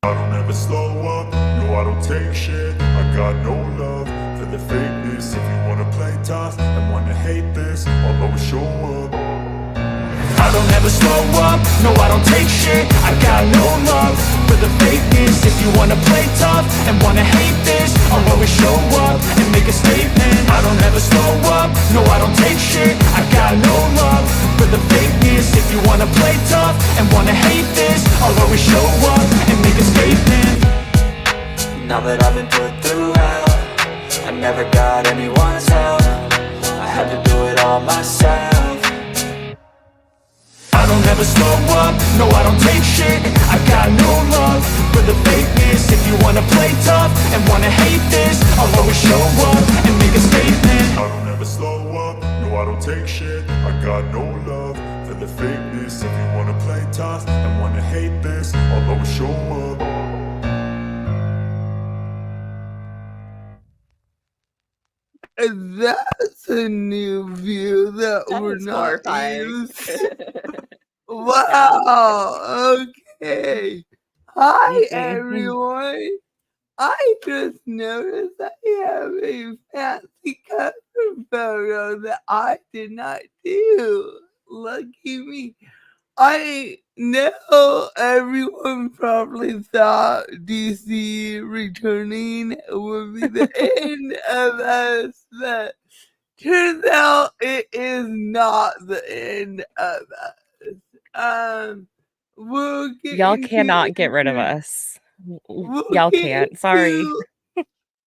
I don't ever slow up, no I don't take shit. I got no love for the fakeness. If you wanna play tough and wanna hate this, I'll always show up. I don't ever slow up, no I don't take shit. I got no love for the fakeness. If you wanna play tough and wanna hate this, I'll always show up and make a statement. I don't ever slow up, no I don't take shit. I got no love for the fakeness. If you wanna play tough and wanna hate this, I'll always show up and make a statement. Now that I've been put through hell, I never got anyone's help. I had to do it all myself. I don't ever slow up, no I don't take shit. I got no love for the fakeness. If you wanna play tough and wanna hate this, I'll always show up and make a statement. I don't ever slow up, no I don't take shit. I got no love for the fakeness. If you wanna play tough and wanna hate this, I'll always show up. That's a new view that we're is not horrifying. used. Wow. Okay. Hi, everyone. I just noticed I have a fancy cover photo that I did not do. Lucky me. I know everyone probably thought DC returning would be the end of us, but turns out it is not the end of us. We'll get Y'all into cannot get rid of us. we'll Y'all get can't. Sorry. into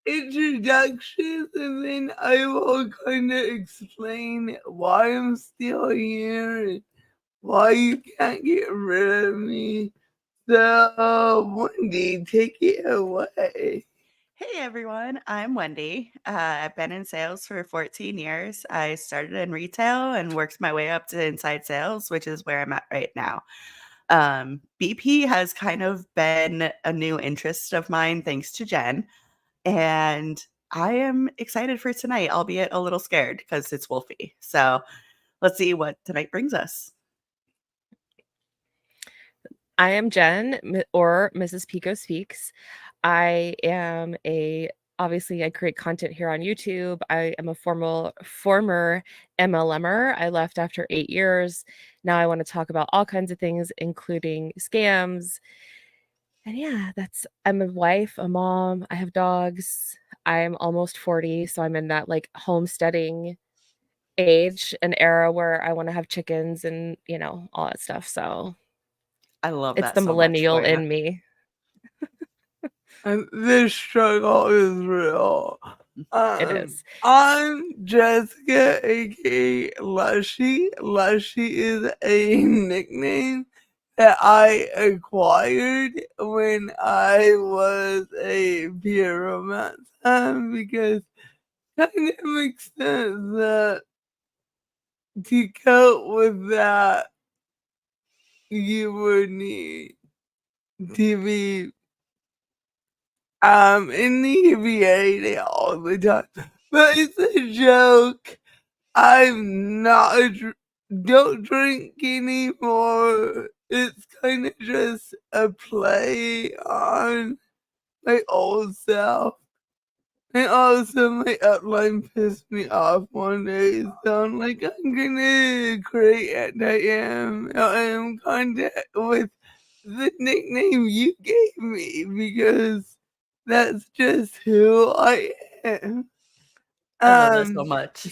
introductions, and then I will kind of explain why I'm still here and why you can't get rid of me. So, Wendy, take it away. Hey everyone, I'm Wendy. I've been in sales for 14 years. I started in retail and worked my way up to inside sales, which is where I'm at right now. BP has kind of been a new interest of mine thanks to Jen, and I am excited for tonight, albeit a little scared because it's Wolfie. So let's see what tonight brings us. I am Jen, or Mrs.PicoSpeaks. I am obviously I create content here on YouTube. I am a former MLMer. I left after 8 years. Now I want to talk about all kinds of things, including scams. And yeah, I'm a wife, a mom, I have dogs. I'm almost 40, so I'm in that like homesteading age, an era where I want to have chickens and, all that stuff. So I love it's that the so much millennial for ya. in me. And this struggle is real. It is. I'm Jessica, aka Lushie. Lushie is a nickname that I acquired when I was a pyromancer because kind of makes sense that to cope with that, you would need to be inebriated all the time. But it's a joke. I'm not don't drink anymore. It's kind of just a play on my old self. And also my upline pissed me off one day, so I'm like, I'm gonna create anti-M content with the nickname you gave me because that's just who I am. I love that so much.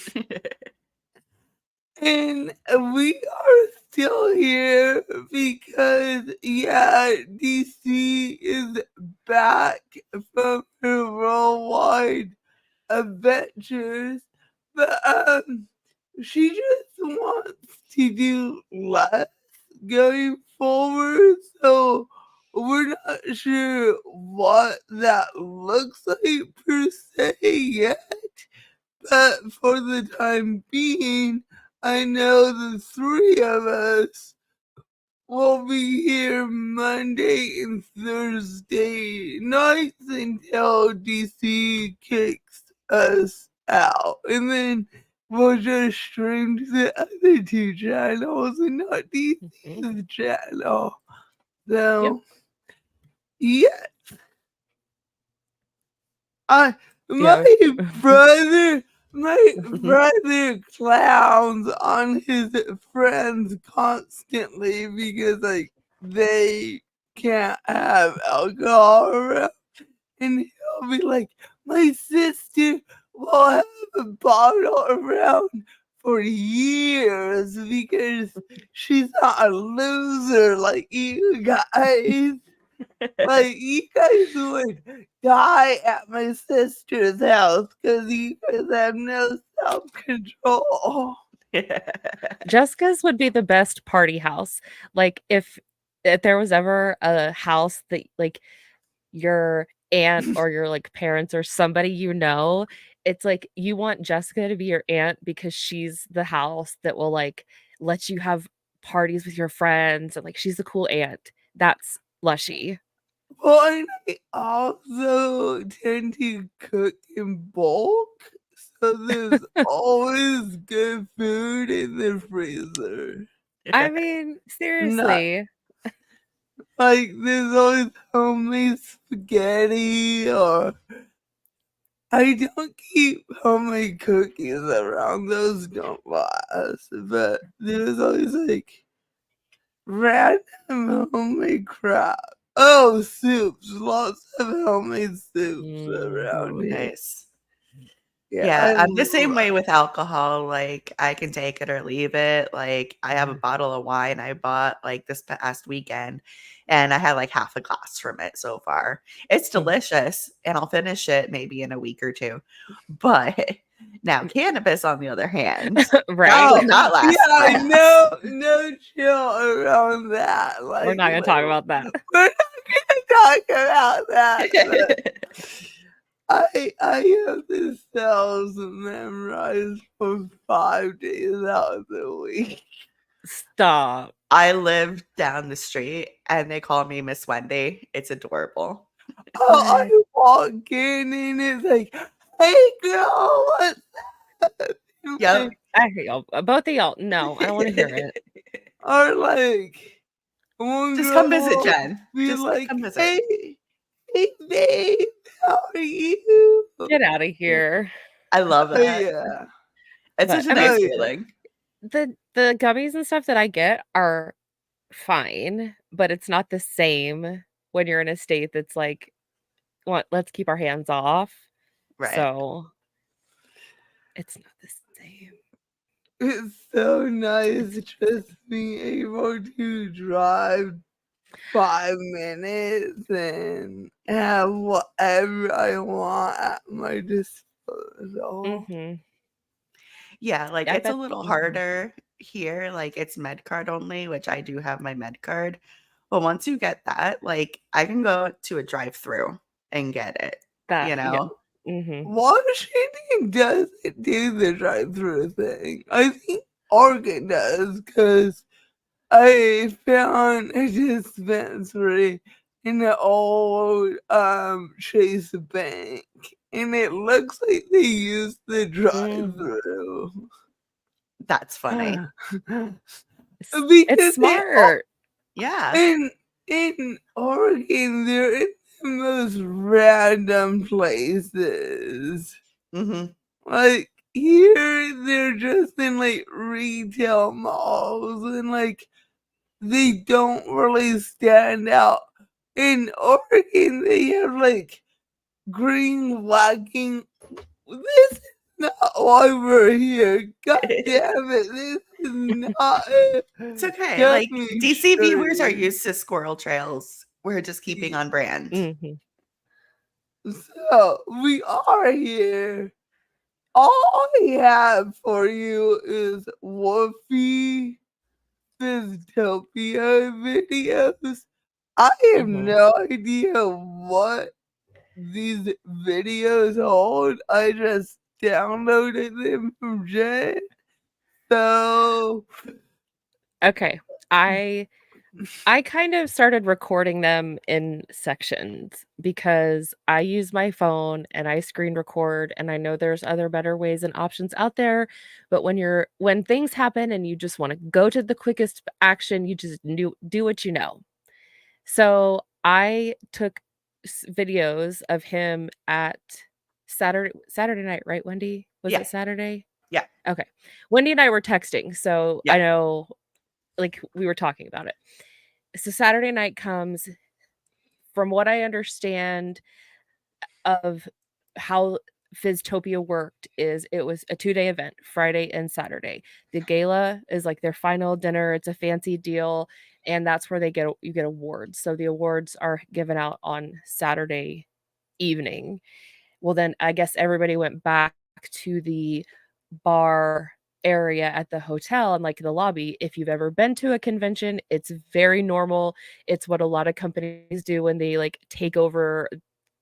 And we are still here because, DC is back from her worldwide adventures, but she just wants to do less going forward, so we're not sure what that looks like per se yet. But for the time being, I know the three of us will be here Monday and Thursday nights until DC kicks us out. And then we'll just stream to the other two channels and not DC's channel. So Yeah, I Yeah. my brother clowns on his friends constantly because like they can't have alcohol around, and he'll be like, "My sister will have a bottle around for years because she's not a loser like you guys." Like, you guys would die at my sister's house because you guys have no self-control. Jessica's would be the best party house. Like if there was ever a house that like your aunt or your like parents or somebody it's like you want Jessica to be your aunt because she's the house that will like let you have parties with your friends and like she's the cool aunt. That's Lushie. Well, and I also tend to cook in bulk, so there's always good food in the freezer. I mean, Not seriously. like there's always homemade spaghetti, or I don't keep homemade cookies around, those don't last, but there's always like random homemade crap. Oh, soups, lots of homemade soups around Ooh, here. nice. Yeah, Yeah, I I'm the same way love with alcohol. Like, I can take it or leave it. Like, I have a bottle of wine I bought like this past weekend, and I had like half a glass from it so far. It's delicious, and I'll finish it maybe in a week or two. But now, cannabis, on the other hand, that Right? would not last yeah, long. no chill around that. We're Like, not gonna talk about that. we're not gonna talk about that. I have the cells memorized for 5 days out of the week. Stop. I live down the street, and they call me Miss Wendy. It's adorable. Oh, I walk in and it's like, "Hey girl, what's up?" Yep. I hate y'all. Both of y'all. No, I don't want to hear it. Or like one Just girl come visit, will Jen. be Just like, come visit. hey babe, how are you? Get out of here. I love Oh that. yeah. It's But such a I mean, nice Oh, yeah. feeling. the gummies and stuff that I get are fine, but it's not the same when you're in a state that's like, let's keep our hands off. Right. So it's not the same. It's so nice just being able to drive 5 minutes and have whatever I want at my disposal. Mm-hmm. Yeah, like, I it's a bet. little harder here, like, it's med card only, which I do have my med card, but once you get that, like, I can go to a drive-through and get it, That, you yeah. know? Mm-hmm. Washington doesn't do the drive-through thing. I think Oregon does because I found a dispensary in the old Chase Bank, and it looks like they use the drive-through. That's funny. It's Because smart. Yeah. in Oregon, they're in the most random places. Mhm. Like here, they're just in like retail malls, and like they don't really stand out. In Oregon, they have like green flagging. This is not why we're here. God damn it! This is not. It's okay, Get like, me DC viewers are straight. used to squirrel trails. We're just keeping on brand. Mm-hmm. So we are here. All I have for you is Wolfie Fizztopia videos. I have Mm-hmm. no idea what these videos hold. I just downloaded them from Jen. So Okay. I kind of started recording them in sections because I use my phone and I screen record and I know there's other better ways and options out there, but when things happen and you just want to go to the quickest action, you just do what you know. So I took videos of him at Saturday night, right, Wendy? Was Yeah. it Saturday? Yeah. Okay. Wendy and I were texting, so Yeah. I know, like, we were talking about it. So Saturday night comes, from what I understand of how Fizztopia worked, is it was a 2-day event, Friday and Saturday. The gala is like their final dinner. It's a fancy deal, and that's where you get awards. So the awards are given out on Saturday evening. Well, then I guess everybody went back to the bar area at the hotel and like the lobby. If you've ever been to a convention, it's very normal. It's what a lot of companies do when they like take over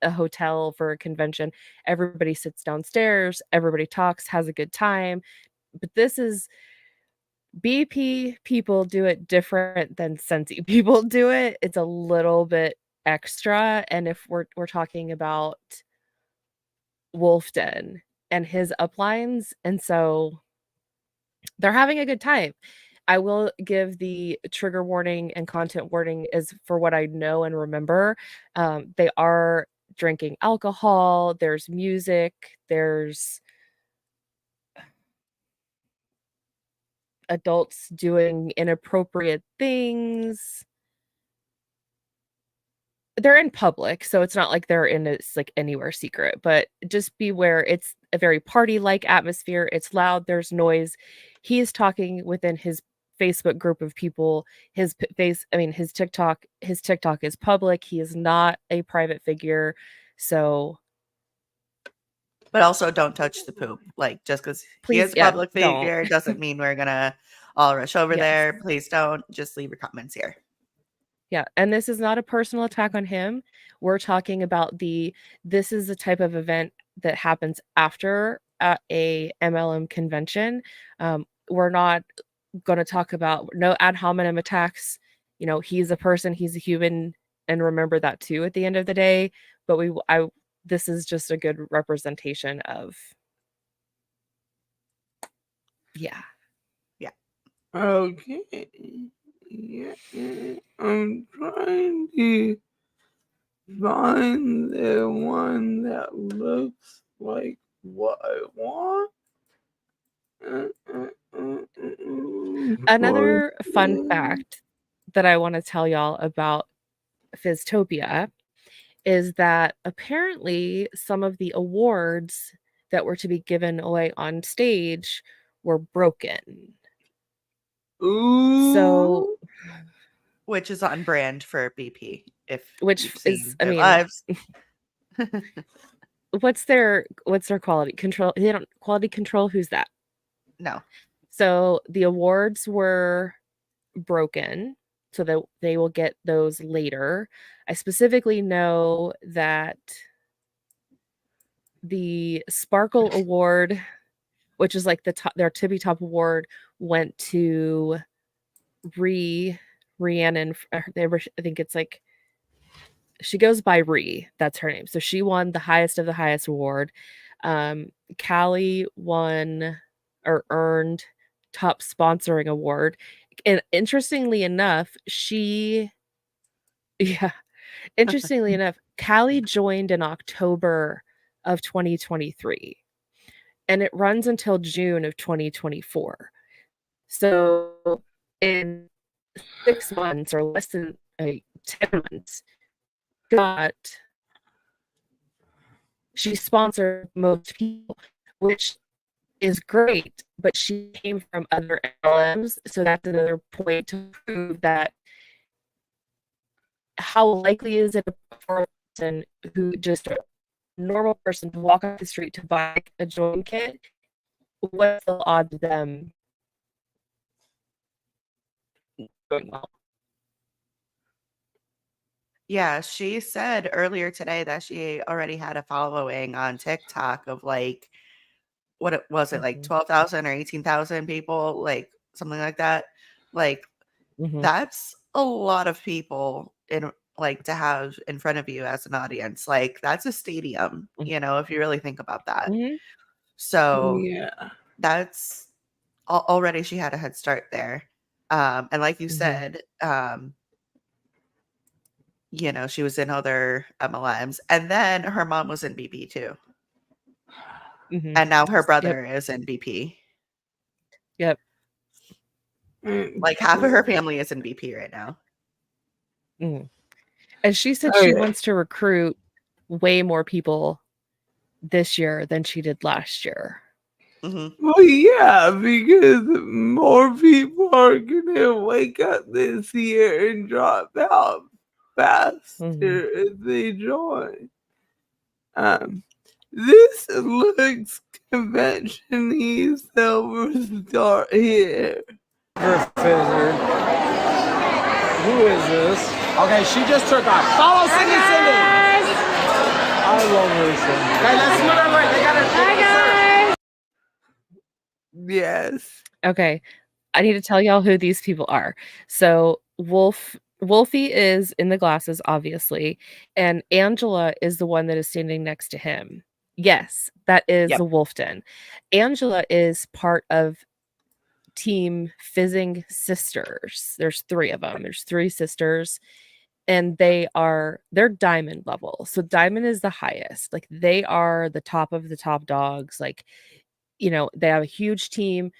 a hotel for a convention. Everybody sits downstairs, everybody talks, has a good time. But this is BP people do it different than Scentsy people do it. It's a little bit extra. And if we're talking about Wolfden and his uplines, and so they're having a good time. I will give the trigger warning and content warning is for what I know and remember. They are drinking alcohol, there's music, there's adults doing inappropriate things. They're in public, so it's not like they're in it's like anywhere secret, but just beware. It's a very party-like atmosphere. It's loud, there's noise. He is talking within his Facebook group of people. His his TikTok is public. He is not a private figure. So But also don't touch the poop. Like, just because he please, is a yeah, public don't. figure doesn't mean we're gonna all rush over Yes. there. Please don't. Just leave your comments here. Yeah, and this is not a personal attack on him. We're talking about this is the type of event that happens after a MLM convention. We're not going to talk about no ad hominem attacks. You know, he's a person, he's a human, and remember that too at the end of the day. But this is just a good representation of, yeah. Okay. Yeah, I'm trying to find the one that looks like what I want. Another fun fact that I want to tell y'all about Fizztopia is that apparently some of the awards that were to be given away on stage were broken. Ooh. So, Which is on brand for BP. If which you've is, seen I their mean, lives. what's their quality control? They don't quality control. Who's that? No. So the awards were broken, so that they will get those later. I specifically know that the Sparkle Award, which is like their tippy top award, went to Rhiannon. I think it's like she goes by Rhi. That's her name. So she won the highest of the highest award. Callie won or earned top sponsoring award. And interestingly enough, interestingly enough, Callie joined in October of 2023, and it runs until June of 2024. So in 6 months or less than 10 months, she sponsored most people, which is great, but she came from other LMs, so that's another point to prove that how likely is it for a person who just a normal person to walk off the street to buy a joint kit? What's the odds of them going well? Yeah, she said earlier today that she already had a following on TikTok of like, what it was, like 12,000 or 18,000 people, like something like that. Like, that's a lot of people in like to have in front of you as an audience. Like, that's a stadium, if you really think about that. So yeah, that's already she had a head start there. And like you said, she was in other MLMs, and then her mom was in BP too, Mhm. and now her Yep. brother is in BP. Yep. Like half of her family is in BP right now. Mhm. And she said Oh, she yeah. wants to recruit way more people this year than she did last year. Mhm. Well, yeah, because more people are gonna wake up this year and drop out faster if they join. This looks convention-y, so we'll start here. Fizzer. Who is this? Okay, she just took off. Follow Cindy. I love her, Cindy. Okay, let's move over. They got it. Yes. Okay. I need to tell y'all who these people are. So Wolfie is in the glasses, obviously, and Angela is the one that is standing next to him. Yes, that is Yep. the Wolfden. Angela is part of Team Fizzing Sisters. There's 3 of them. There's 3 sisters, and they're diamond level. So diamond is the highest. Like they are the top of the top dogs. Like, they have a huge team.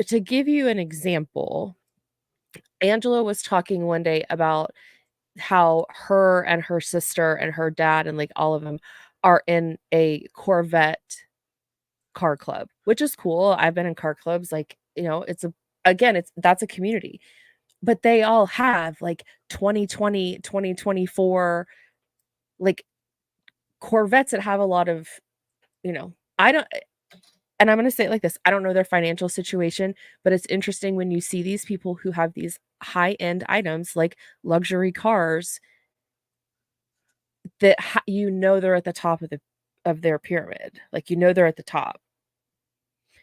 To give you an example, Angela was talking one day about how her and her sister and her dad and like all of them are in a Corvette car club, which is cool. I've been in car clubs, like, that's a community. But they all have like 2020, 2024 like Corvettes that have a lot of, I don't and I'm going to say it like this. I don't know their financial situation, but it's interesting when you see these people who have these high-end items like luxury cars that they're at the top of their pyramid. Like they're at the top.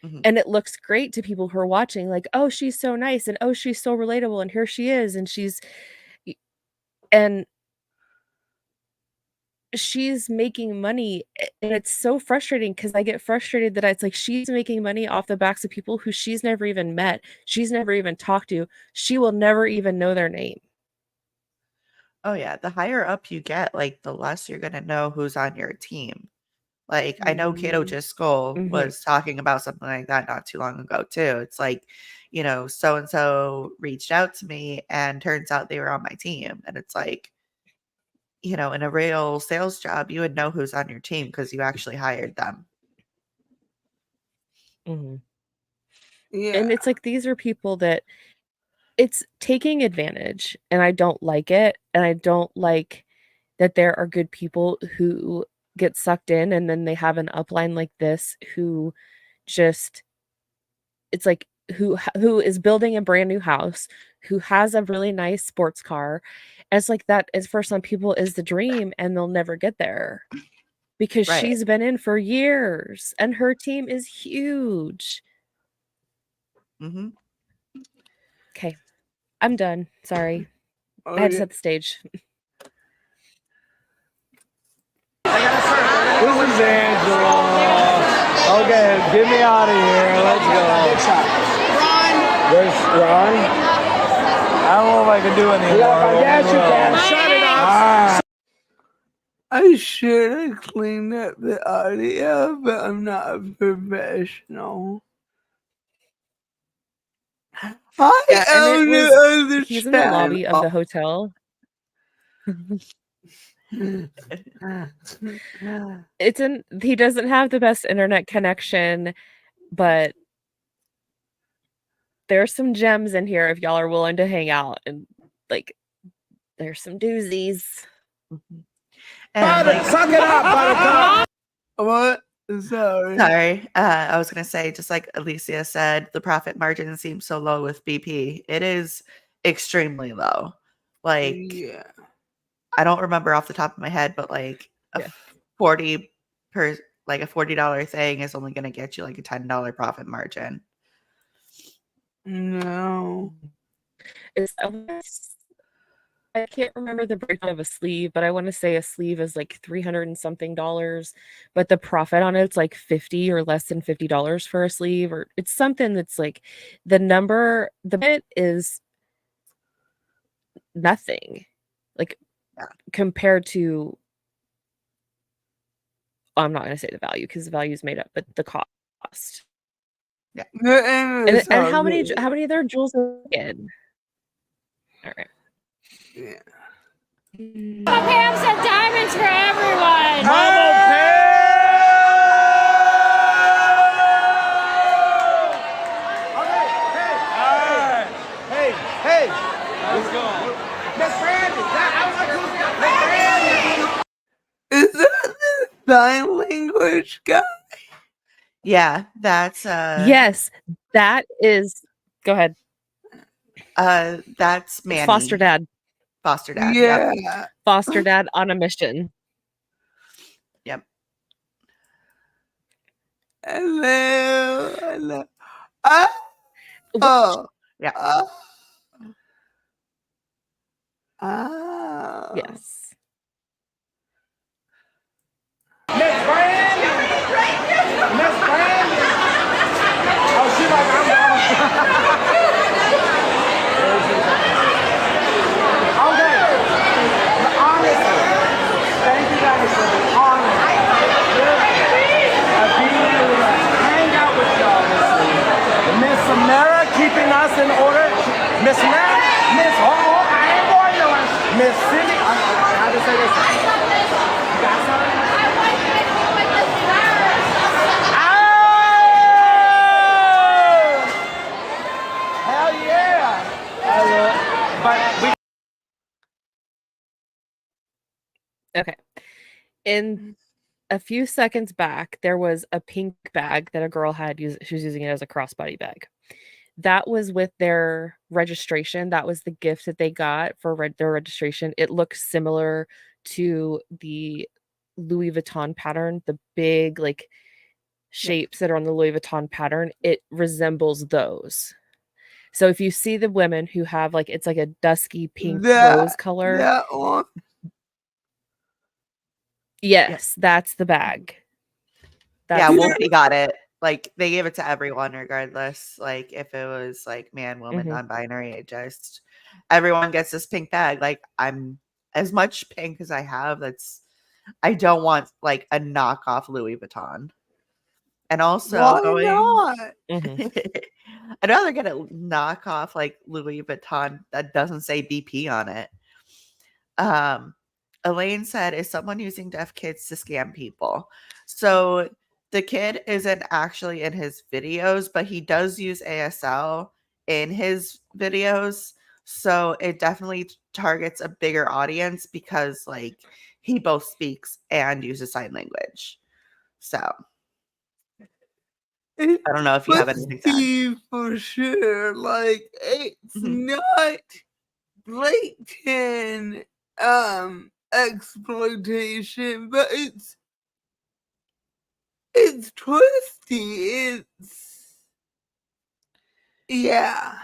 Mhm. And it looks great to people who are watching like, "Oh, she's so nice and oh, she's so relatable and here she is and she's making money." And it's so frustrating because I get frustrated that it's like she's making money off the backs of people who she's never even met, she's never even talked to, she will never even know their name. Oh yeah, the higher up you get, like the less you're gonna know who's on your team. Like I know Kato Jiskel was talking about something like that not too long ago too. It's like, so and so reached out to me and turns out they were on my team. And it's like, in a real sales job, you would know who's on your team because you actually hired them. Yeah. And it's like these are people that it's taking advantage, and I don't like it, and I don't like that there are good people who get sucked in and then they have an upline like this who just it's like who is building a brand new house, who has a really nice sports car. And it's like that is for some people is the dream and they'll never get there because Right. she's been in for years and her team is huge. Mm-hmm. Okay. I'm done. Sorry. Oh, I had to yeah. set the stage. This is Angela. Okay, get me out of here. Let's go. There's Ron. I don't know if I can do anymore. Yes, you can. Shut it off. I should have cleaned up the audio, but I'm not a professional. Yeah, and it own was the other he's in the lobby of the channel. hotel. He doesn't have the best internet connection, but there's some gems in here if y'all are willing to hang out and like there's some doozies. And like, Suck it up, buttercup. What? Sorry. sorry, I was gonna say, just like Alicia said, the profit margin seems so low with BP. It is extremely low. Like, Yeah. I don't remember off the top of my head, but like a $40 thing is only gonna get you like a $10 profit margin. No. I can't remember the breakdown of a sleeve, but I want to say a sleeve is like $300 and something, but the profit on it's like $50 or less than $50 for a sleeve, or it's something that's like the bit is nothing. like Yeah. compared to, I'm not going to say the value because the value is made up, but the cost. The And how many MSRP. of their jewels again? All right. Yeah. Pam said diamonds for everyone. Mama Pam! Hey! Let's go. Miss Brandy! Is that the sign language guy? Yeah, that's Yes, that is. Go ahead. that's Manny. It's foster dad. Foster dad. Yeah. Yep. Foster dad on a mission. Yep. Hello. What- Oh. Yeah. Oh. Yes. Miss Brandy! Miss Brandy! Oh, she like, I'm gone. Okay. Honestly, thank you guys for the honor of being able to hang out with y'all this week. Miss Samara keeping us in order. Miss Samara, Miss Hall, I ain't going nowhere. Miss Cindy, I had to say this. You got something? Hell yeah! But we Okay. In a few seconds back, there was a pink bag that a girl had used. She was using it as a crossbody bag. That was with their registration. That was the gift that they got for their registration. It looked similar to the Louis Vuitton pattern, the big like shapes that are on the Louis Vuitton pattern. It resembles those. So if you see the women who have like, it's like a dusky pink rose color. That one. Yes, that's the bag. Yeah, That's Wolfie got it. Like they gave it to everyone regardless. Like if it was like man, woman, Mhm. non-binary, it just everyone gets this pink bag. Like I'm as much pink as I have, I don't want like a knockoff Louis Vuitton. And also Why not? Mhm. I'd rather get a knockoff like Louis Vuitton that doesn't say BP on it. Elaine said, is someone using deaf kids to scam people? So the kid isn't actually in his videos, but he does use ASL in his videos. So it definitely targets a bigger audience because like he both speaks and uses sign language. So I don't know if you have anything to add. See for sure. Like it's Mhm. not blatant exploitation, but it's twisty. Yeah.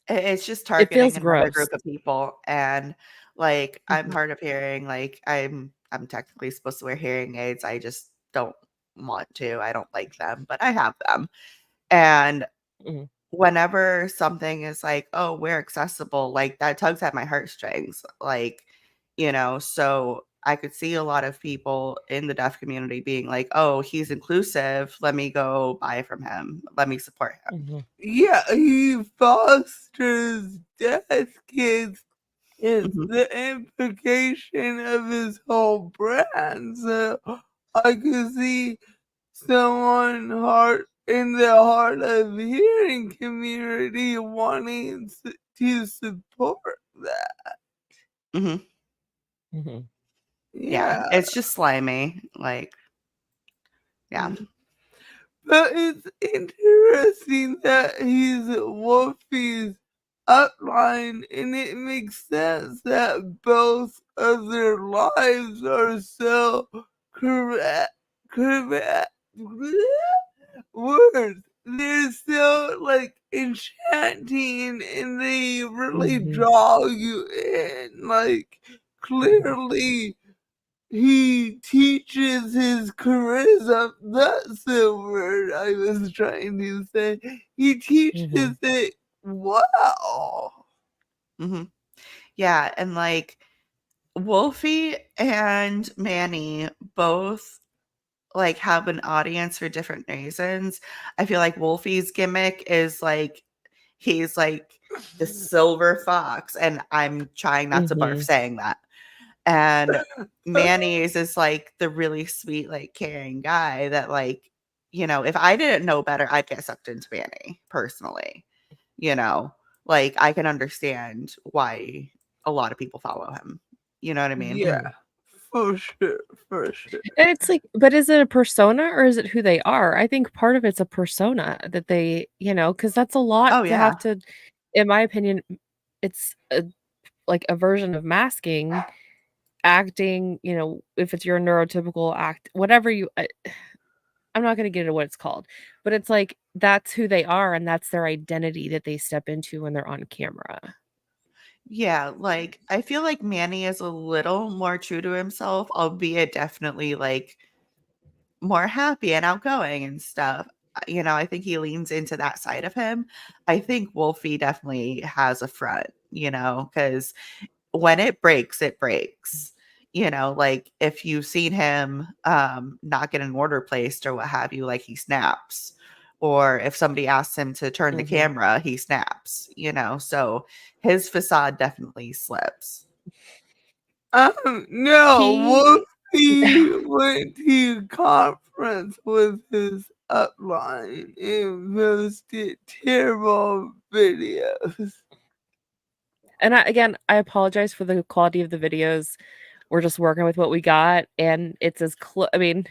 It's just It targeting feels another gross. group of people, and like I'm Mhm. hard of hearing. Like I'm technically supposed to wear hearing aids. I just don't want to. I don't like them, but I have them. And Mhm. whenever something is like, oh, we're accessible, like that tugs at my heartstrings. Like, so I could see a lot of people in the deaf community being like, oh, he's inclusive. Let me go buy from him. Let me support him. Mhm. Yeah, he fosters deaf kids. Is Mhm. the implication of his whole brand. So I could see someone in the hard of hearing community wanting to support that. Mhm. Mhm. Yeah, Yeah. it's just slimy. Like, yeah. But it's interesting that he's Wolfie's upline, and it makes sense that both of their lives are so correct words. They're so like enchanting, and they really Mhm. draw you in. Like clearly he teaches his charisma. That's the word I was trying to say. He teaches Mhm. it well. Mhm. Yeah, and like Wolfie and Manny both like have an audience for different reasons. I feel like Wolfie's gimmick is like he's like the silver fox, and I'm trying not to barf saying that. And Manny's is like the really sweet, like caring guy that, like, you know, if I didn't know better, I'd get sucked into Manny personally. You know, like I can understand why a lot of people follow him. You know what I mean? Yeah, for sure, for sure. And it's like, but is it a persona or is it who they are? I think part of it's a persona that they, you know, because that's a lot Oh to yeah. have to, in my opinion, it's like a version of masking, acting, you know, if it's your neurotypical act, whatever you, I'm not going to get into what it's called, but it's like, that's who they are and that's their identity that they step into when they're on camera. Yeah, like I feel like Manny is a little more true to himself, albeit definitely like more happy and outgoing and stuff. You know, I think he leans into that side of him. I think Wolfie definitely has a front, you know, because when it breaks, it breaks. You know, like if you've seen him not get an order placed or what have you, like he snaps. Or if somebody asks him to turn the camera, he snaps, you know. So his facade definitely slips. No, Wolfie went to a conference with his upline and posted terrible videos. And I apologize for the quality of the videos. We're just working with what we got, and it's as I mean,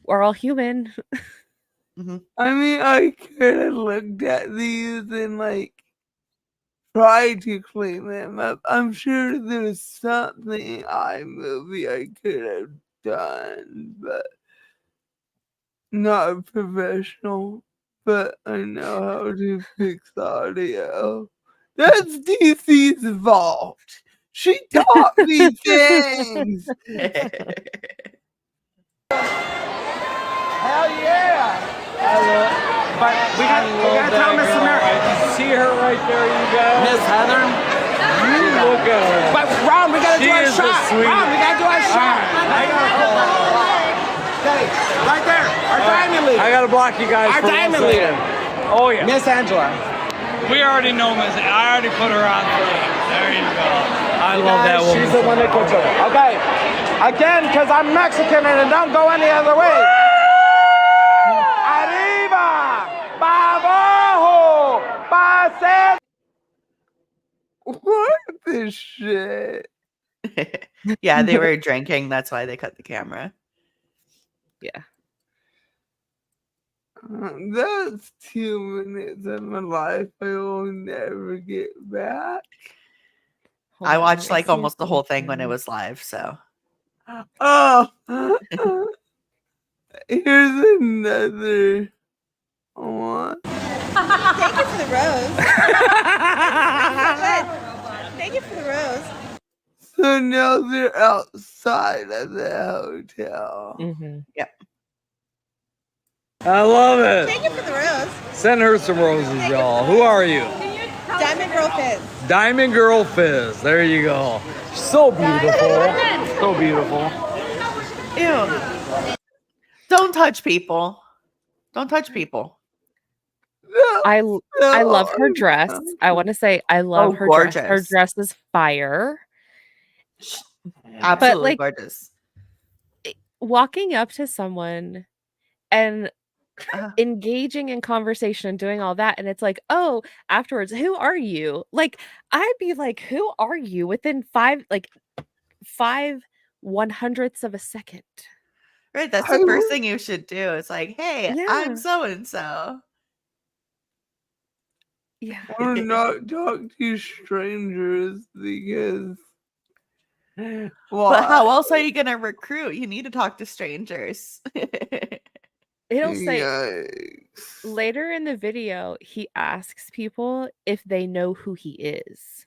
we're all human. I mean, I could have looked at these and like tried to clean them up. I'm sure there's something iMovie I could have done, but not a professional. But I know how to fix audio. That's DC's fault. She taught me things. Hell yeah! But we gotta tell Miss America. See her right there, you guys. Miss Heather. You look at her. But Ron, we gotta do our shot. Ron, we gotta do our shot. Okay, right there. Our diamond league. I gotta block you guys. Our diamond league. Oh yeah. Miss Angela. We already know Miss. I already put her on three. There you go. I love that woman. She's the one that puts her. Okay. Again, because I'm Mexican and it don't go any other way. Arriba! Pa abajo! Pa What the shit? Yeah, they were drinking. That's why they cut the camera. Yeah. That's 2 minutes of my life I will never get back. I watched like almost the whole thing when it was live, so. Oh, here's another one. Thank you for the rose. Thank you for the rose. So now they're outside of the hotel. Yep. I love it. Thank you for the rose. Send her some roses, y'all. Who are you? Diamond Girl Fizz. Diamond Girl Fizz. There you go. So beautiful. So beautiful. Ew. Don't touch people. Don't touch people. I love her dress. I want to say I love her gorgeous. dress. Her dress is fire. Absolutely like, gorgeous. Walking up to someone and engaging in conversation and doing all that, and it's like, oh, afterwards, who are you? Like, I'd be like, who are you? Within 5/100ths of a second. Right, that's the first thing you should do. It's like, hey, I'm so and so. Yeah. Or not talk to strangers because. But how else are you gonna recruit? You need to talk to strangers. It'll say later in the video, he asks people if they know who he is.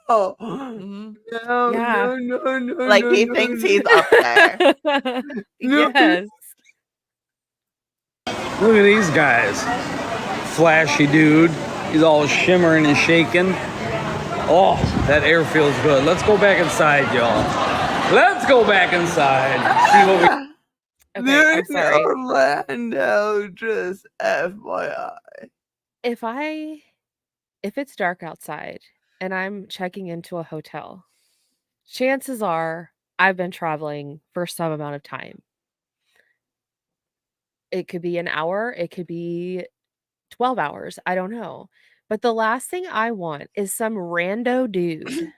Oh no! No, Yeah. no, Like he thinks he's up there. Yes. Look at these guys. Flashy dude. He's all shimmering and shaking. Oh, that air feels good. Let's go back inside, y'all. Let's go back inside. See what we. Okay, They're I'm in sorry. Orlando, just FYI. If it's dark outside and I'm checking into a hotel, chances are I've been traveling for some amount of time. It could be an hour, it could be 12 hours, I don't know. But the last thing I want is some rando dude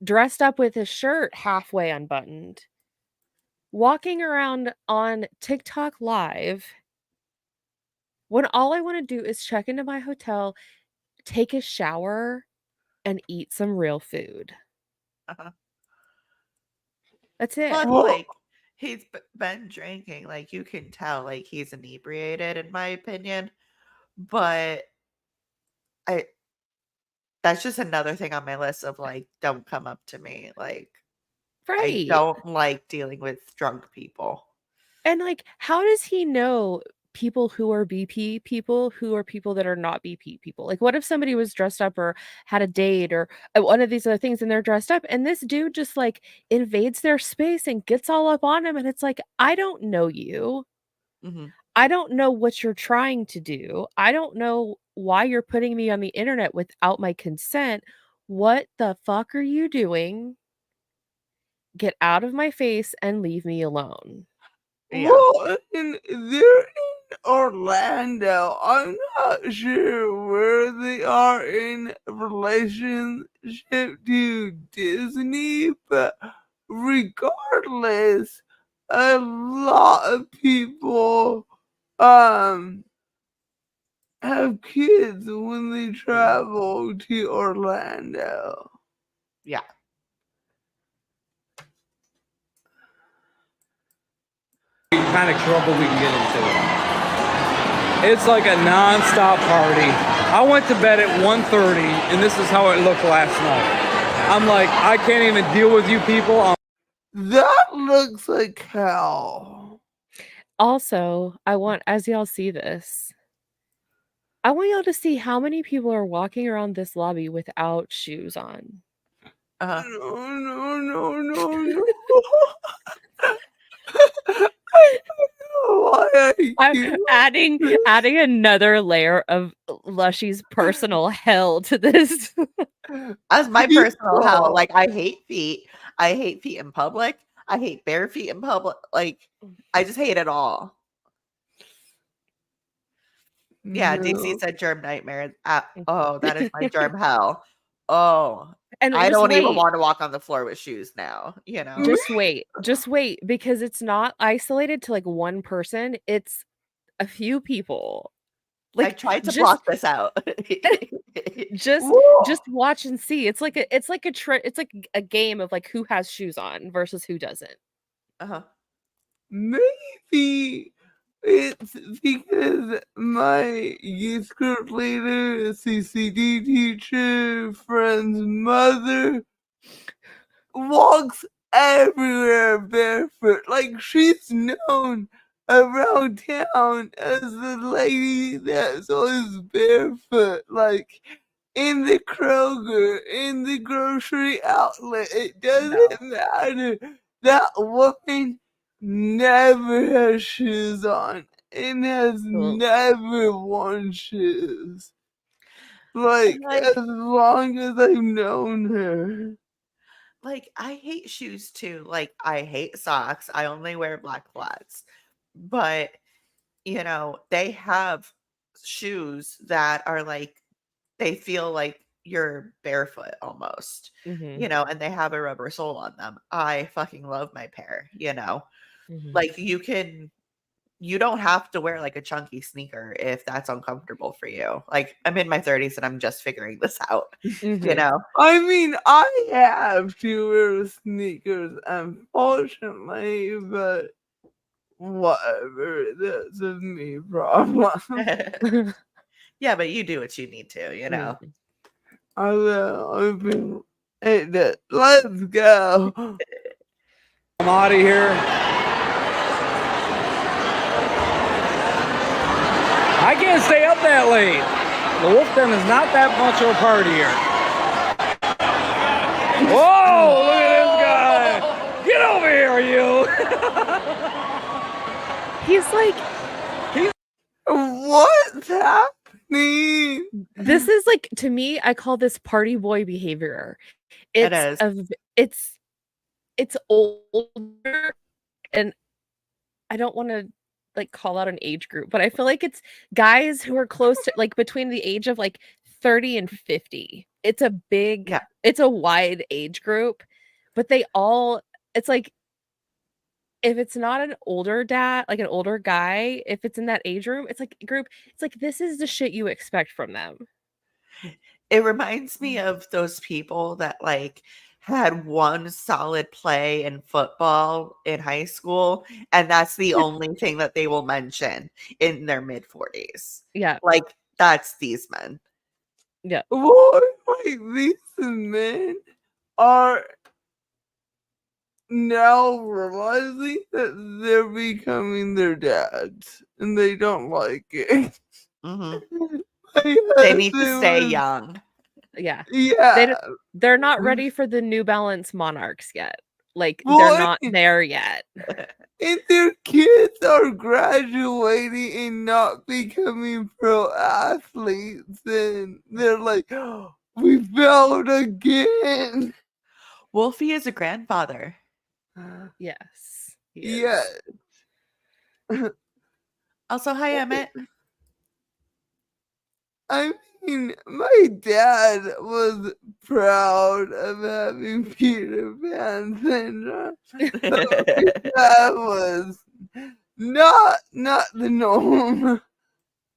dressed up with his shirt halfway unbuttoned, walking around on TikTok live when all I want to do is check into my hotel, take a shower, and eat some real food. Uh-huh. That's it. Plus, Well, like, he's been drinking. Like, you can tell, like, he's inebriated, in my opinion. But that's just another thing on my list of, like, don't come up to me. Like, I Right. don't like dealing with drunk people. And like, how does he know people who are BP people who are people that are not BP people? Like, what if somebody was dressed up or had a date or one of these other things and they're dressed up and this dude just like invades their space and gets all up on him? And it's like, I don't know you. Mhm. I don't know what you're trying to do. I don't know why you're putting me on the internet without my consent. What the fuck are you doing? Get out of my face and leave me alone. Yeah. well, they're in Orlando. I'm not sure where they are in relationship to Disney, but regardless, a lot of people have kids when they travel to Orlando. Yeah. Kind of trouble we can get into. It's like a non-stop party. I went to bed at 1:30, and this is how it looked last night. I'm like, I can't even deal with you people. That looks like hell. Also, I want, as y'all see this, I want y'all to see how many people are walking around this lobby without shoes on. Uh-huh. No. Why are I'm you adding another layer of Lushie's personal hell to this. That's my personal hell. people? Like, I hate feet. I hate feet in public. I hate bare feet in public. Like, I just hate it all. Yeah, DC No. said germ nightmare. Oh, that is my germ hell. Oh, And I just don't even wait. want to walk on the floor with shoes now, you know? Just wait, because it's not isolated to like one person. It's a few people. I Like, tried to just block this out. just Whoa. watch and see. It's like a game of like who has shoes on versus who doesn't. Uh-huh. Maybe it's because my youth group leader, CCD teacher, friend's mother walks everywhere barefoot. Like, she's known around town as the lady that's always barefoot. Like, in the Kroger, in the grocery outlet, it doesn't matter. That woman never has shoes on and has never worn shoes. Like, as long as I've known her. Like, I hate shoes too. Like, I hate socks. I only wear black flats. But, you know, they have shoes that are like, they feel like you're barefoot almost, you know, and they have a rubber sole on them. I fucking love my pair, you know. Like, you don't have to wear like a chunky sneaker if that's uncomfortable for you. Like, I'm in my 30s and I'm just figuring this out, you know. I mean, I have to wear sneakers, unfortunately, but whatever, that's a me problem. Yeah, but you do what you need to, you know. I will. I've been. Let's go. I'm out of here. I can't stay up that late. The Wolf Den is not that much of a party here. Whoa, look at this guy. Get over here, you. He's like, What's happening? this is like, to me, I call this party boy behavior. It is. It's older, and I don't want to like call out an age group, but I feel like it's guys who are close to like between the age of like 30 and 50. It's a big, it's a wide age group, but it's like, if it's not an older dad, like an older guy, if it's in that age room, it's like this is the shit you expect from them. It reminds me of those people that like had one solid play in football in high school, and that's the only thing that they will mention in their mid 40s. Yeah. Like that's these men. Yeah. Boy, like these men are now realizing that they're becoming their dads, and they don't like it. Mm-hmm. Like, They need to stay young. Yeah. Yeah. They're not ready for the New Balance Monarchs yet. Like Boy. they're not there yet. And their kids are graduating and not becoming pro athletes, and they're like, oh, we failed again. Wolfie is a grandfather. Yes. Yeah. Also, hi Emmett. I mean, my dad was proud of having Peter Pan syndrome. That was not the norm.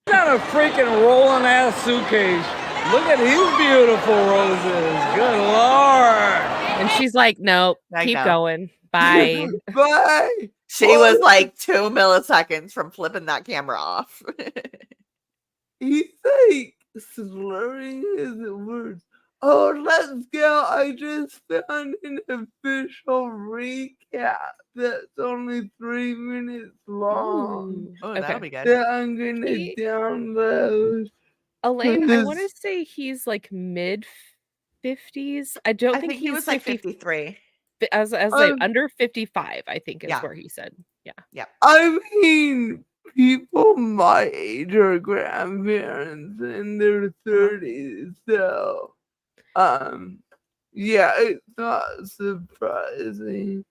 Got a freaking rolling ass suitcase. Look at these beautiful roses. Good Lord. And she's like, nope, keep going. Bye. Bye. She was like 2 milliseconds from flipping that camera off. He's like slurring his words. Oh, let's go. I just found an official recap that's only 3 minutes long. Oh, that'll be good. That I'm going to download. Elaine, I want to say he's like mid 50s. I don't think he was like 53. As like under 55, I think is where he said. Yeah. Yeah. I mean, people my age are grandparents in their 30s, so yeah, it's not surprising.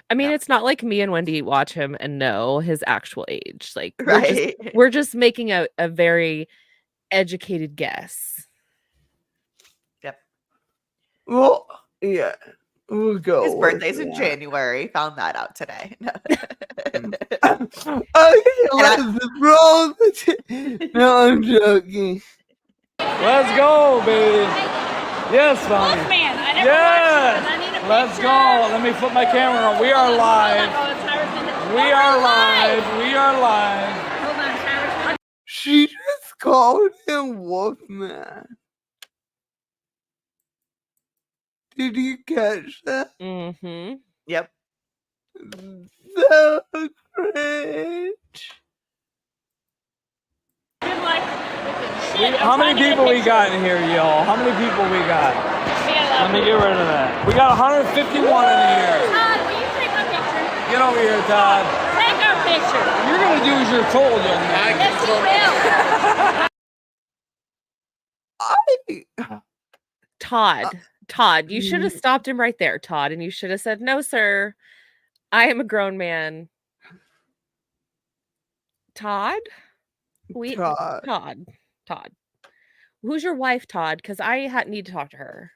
I mean, it's not like me and Wendy watch him and know his actual age. Like, right. We're just making a very educated guess. Yep. Well, yeah. We'll go. His birthday's in January. Found that out today. Let's roll. No, I'm joking. Let's go, baby. Yes, Bonnie. Wolfman, I never yes. watched it. I need a Let's picture. go. Let me flip my camera on. We are live. We are live. We are live. Hold on, Tyler's. She just called him Wolfman. Did you catch that? Mm-hmm. Yep. So cringe. How many people we got in here, y'all? How many people we got? Let me get rid of that. We got 151 in here. Todd, will you take a picture? Get over here, Todd. Take our picture. You're going to do as you're told, young man. Yes, you will. Todd, you should have stopped him right there, Todd, and you should have said, no, sir, I am a grown man. Todd? Todd. Who's your wife, Todd? Because I need to talk to her.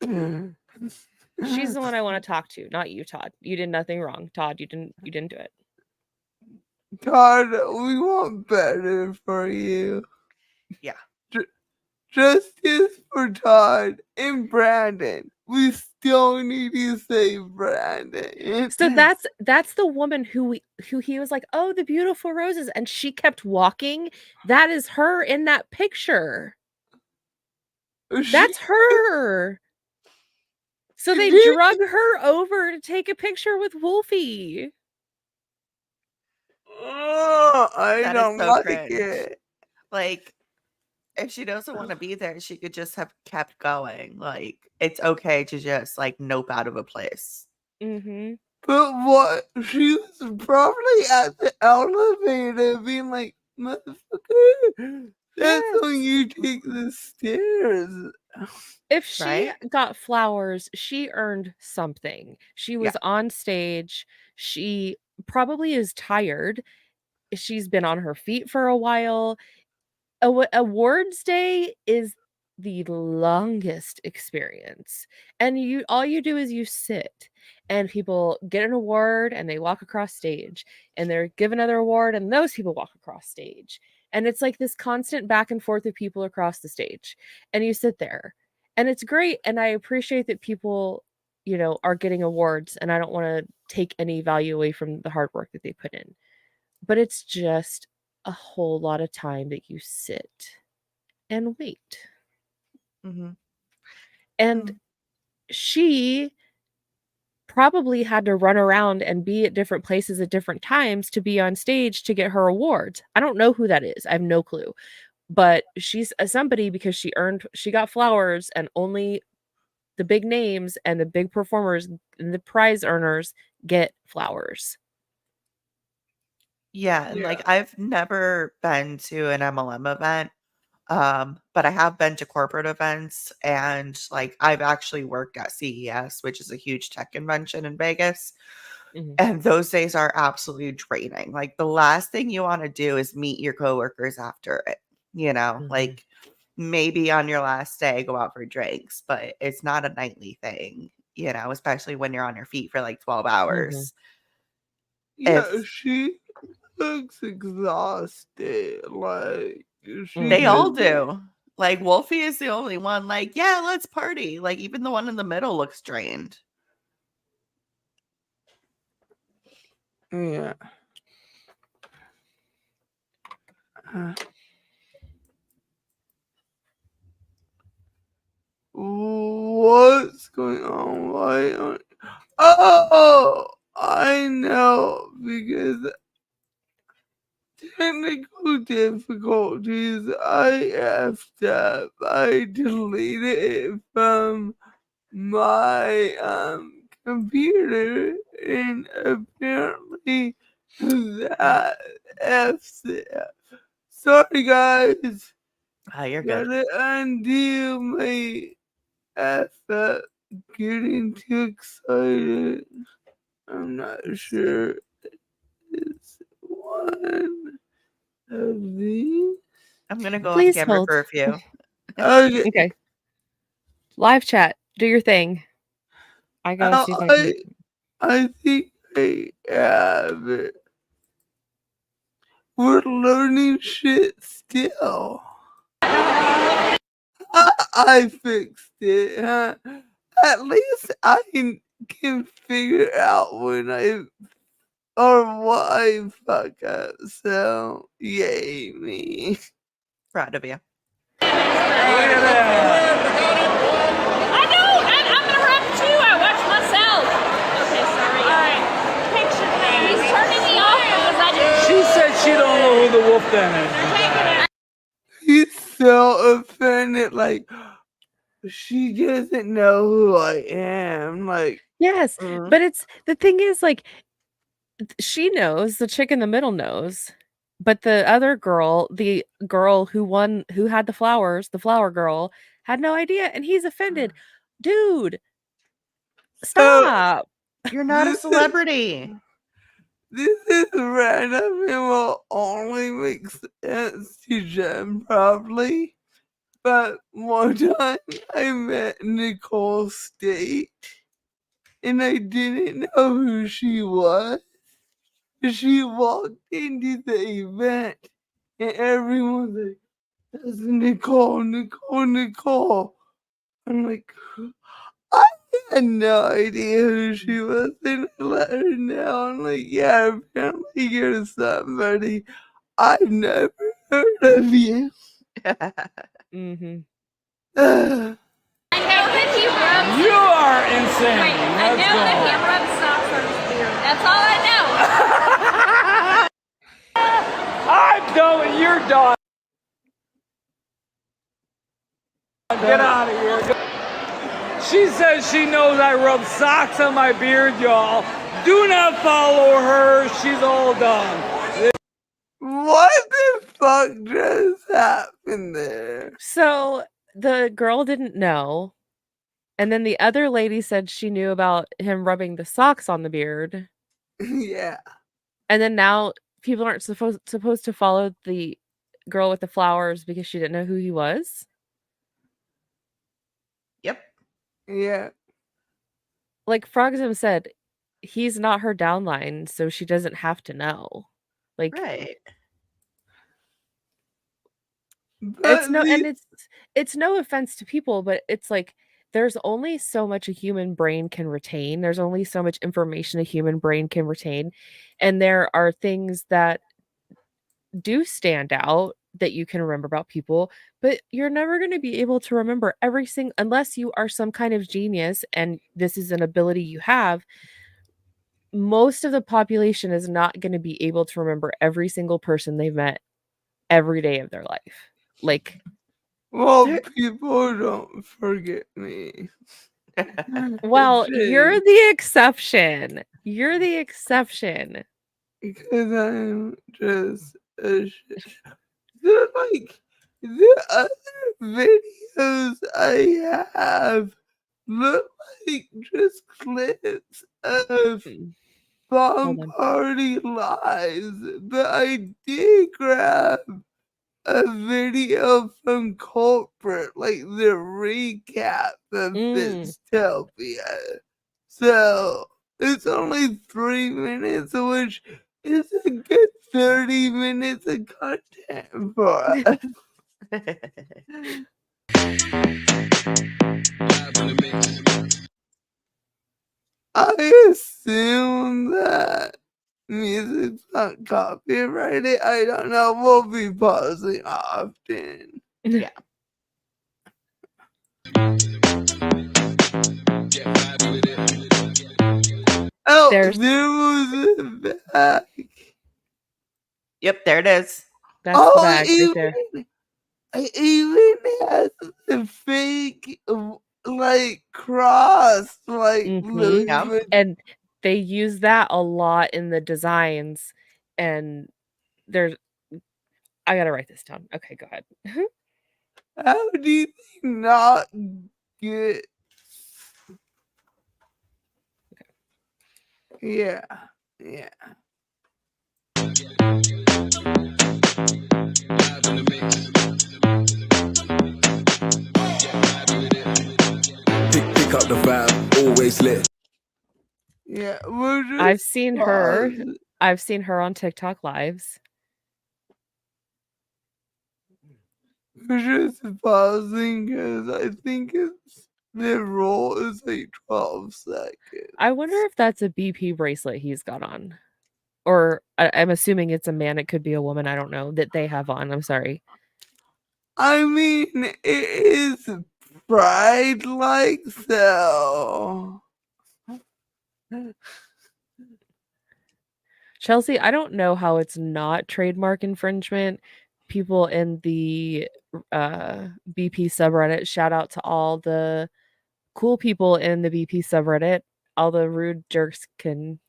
She's the one I want to talk to, not you, Todd. You did nothing wrong, Todd. You didn't do it. Todd, we want better for you. Yeah. Justice for Todd and Brandon. We still need to save Brandon. So that's the woman who he was like, oh, the beautiful roses, and she kept walking. That is her in that picture. That's her. So they drug her over to take a picture with Wolfie. Oh, I That don't is so like cringe. it. Like, If she doesn't want to be there, she could just have kept going. Like, it's okay to just like nope out of a place. Mm-hmm. But what? She was probably at the elevator being like, motherfucker, that's Yes. when you take the stairs. If she Right? got flowers, she earned something. She was on stage. She probably is tired. She's been on her feet for a while. Awards day is the longest experience. And all you do is you sit and people get an award and they walk across stage and they're given another award and those people walk across stage. And it's like this constant back and forth of people across the stage. And you sit there. And it's great. And I appreciate that people, are getting awards. And I don't want to take any value away from the hard work that they put in. But it's just a whole lot of time that you sit and wait. Mm-hmm. And she probably had to run around and be at different places at different times to be on stage to get her awards. I don't know who that is. I have no clue. But she's somebody because she got flowers, and only the big names and the big performers and the prize earners get flowers. Yeah, and like I've never been to an MLM event, but I have been to corporate events, and like I've actually worked at CES, which is a huge tech convention in Vegas. Mhm. And those days are absolutely draining. Like the last thing you want to do is meet your coworkers after it, Mhm. like maybe on your last day go out for drinks, but it's not a nightly thing, especially when you're on your feet for like 12 hours. Yeah, If she looks exhausted. Like, she they all just, do. Like Wolfie is the only one like, yeah, let's party. Like even the one in the middle looks drained. yeah. What's going on? Why aren't... Oh, I know, because technical difficulties. I effed up. I deleted it from my computer, and apparently that f's it up. Sorry, guys. You're good. Gotta undo my F up. Getting too excited. I'm not sure it's one of these. I'm gonna go off Please camera hold. for a few. Okay. Okay. Live chat. Do your thing. I gotta see if I can. I think I have it. We're learning shit still. I fixed it, huh? At least I can figure out when what I fuck up. So, yay me. Proud of you. I don't. I'm gonna rap too. I watch myself. Okay, sorry. All right. Picture thing. He's turning me off because I didn't. She said she don't know who the wolf den is. He's so offended, like, she doesn't know who I am. Like, Yes, but it's the thing is, like, she knows, the chick in the middle knows, but the other girl, the girl who won, who had the flowers, the flower girl, had no idea, and he's offended. Dude, stop. You're not a celebrity. This is random and will only make sense to Jen, probably. But one time I met Nicole State, and I didn't know who she was. She walked into the event, and everyone's like, "That's Nicole, Nicole, Nicole." I'm like, I had no idea who she was, and I let her know. I'm like, yeah, apparently you're somebody. I've never heard of you. Mm-hmm. I know that he rubs. You are insane. Wait, I know that he rubs socks on his beard. That's all I know. I'm going. You're done. Get out of here. She says she knows I rub socks on my beard, y'all. Do not follow her. She's all done. What the fuck just happened there? So the girl didn't know. And then the other lady said she knew about him rubbing the socks on the beard. Yeah. And then now people aren't supposed to follow the girl with the flowers because she didn't know who he was. Yep. Yeah. Like Frogsum said, he's not her downline, so she doesn't have to know. Like Right. it's no, and it's no offense to people, but it's like there's only so much a human brain can retain. There's only so much information a human brain can retain. And there are things that do stand out that you can remember about people, but you're never going to be able to remember every single unless you are some kind of genius and this is an ability you have. Most of the population is not going to be able to remember every single person they've met every day of their life. Like, well, people don't forget me. well, you're the exception. You're the exception. Because I'm just a shit. Like, the other videos I have look like just clips of Bomb Party Lives, but I did grab a video from Corporate, like the recap of Fizztopia. So it's only 3 minutes, which is a good 30 minutes of content for us. I assume that music's not copyrighted. I don't know. We'll be pausing often. Yeah. Oh, there was a bag. Yep, there it is. That's the bag right there. It even has the fake, like, cross, like, and they use that a lot in the designs. And there's, I gotta write this down. Okay, go ahead. How do you not get? Yeah, yeah. Pick up the vibe, always lit. Yeah, I've seen her. I've seen her on TikTok lives. We're just pausing because I think it's the roll is like 12 seconds. I wonder if that's a BP bracelet he's got on. Or I'm assuming it's a man. It could be a woman. I don't know that they have on. I'm sorry. I mean, it is pride like so. Chelsea, I don't know how it's not trademark infringement. People in the BP subreddit, shout out to all the cool people in the BP subreddit. All the rude jerks can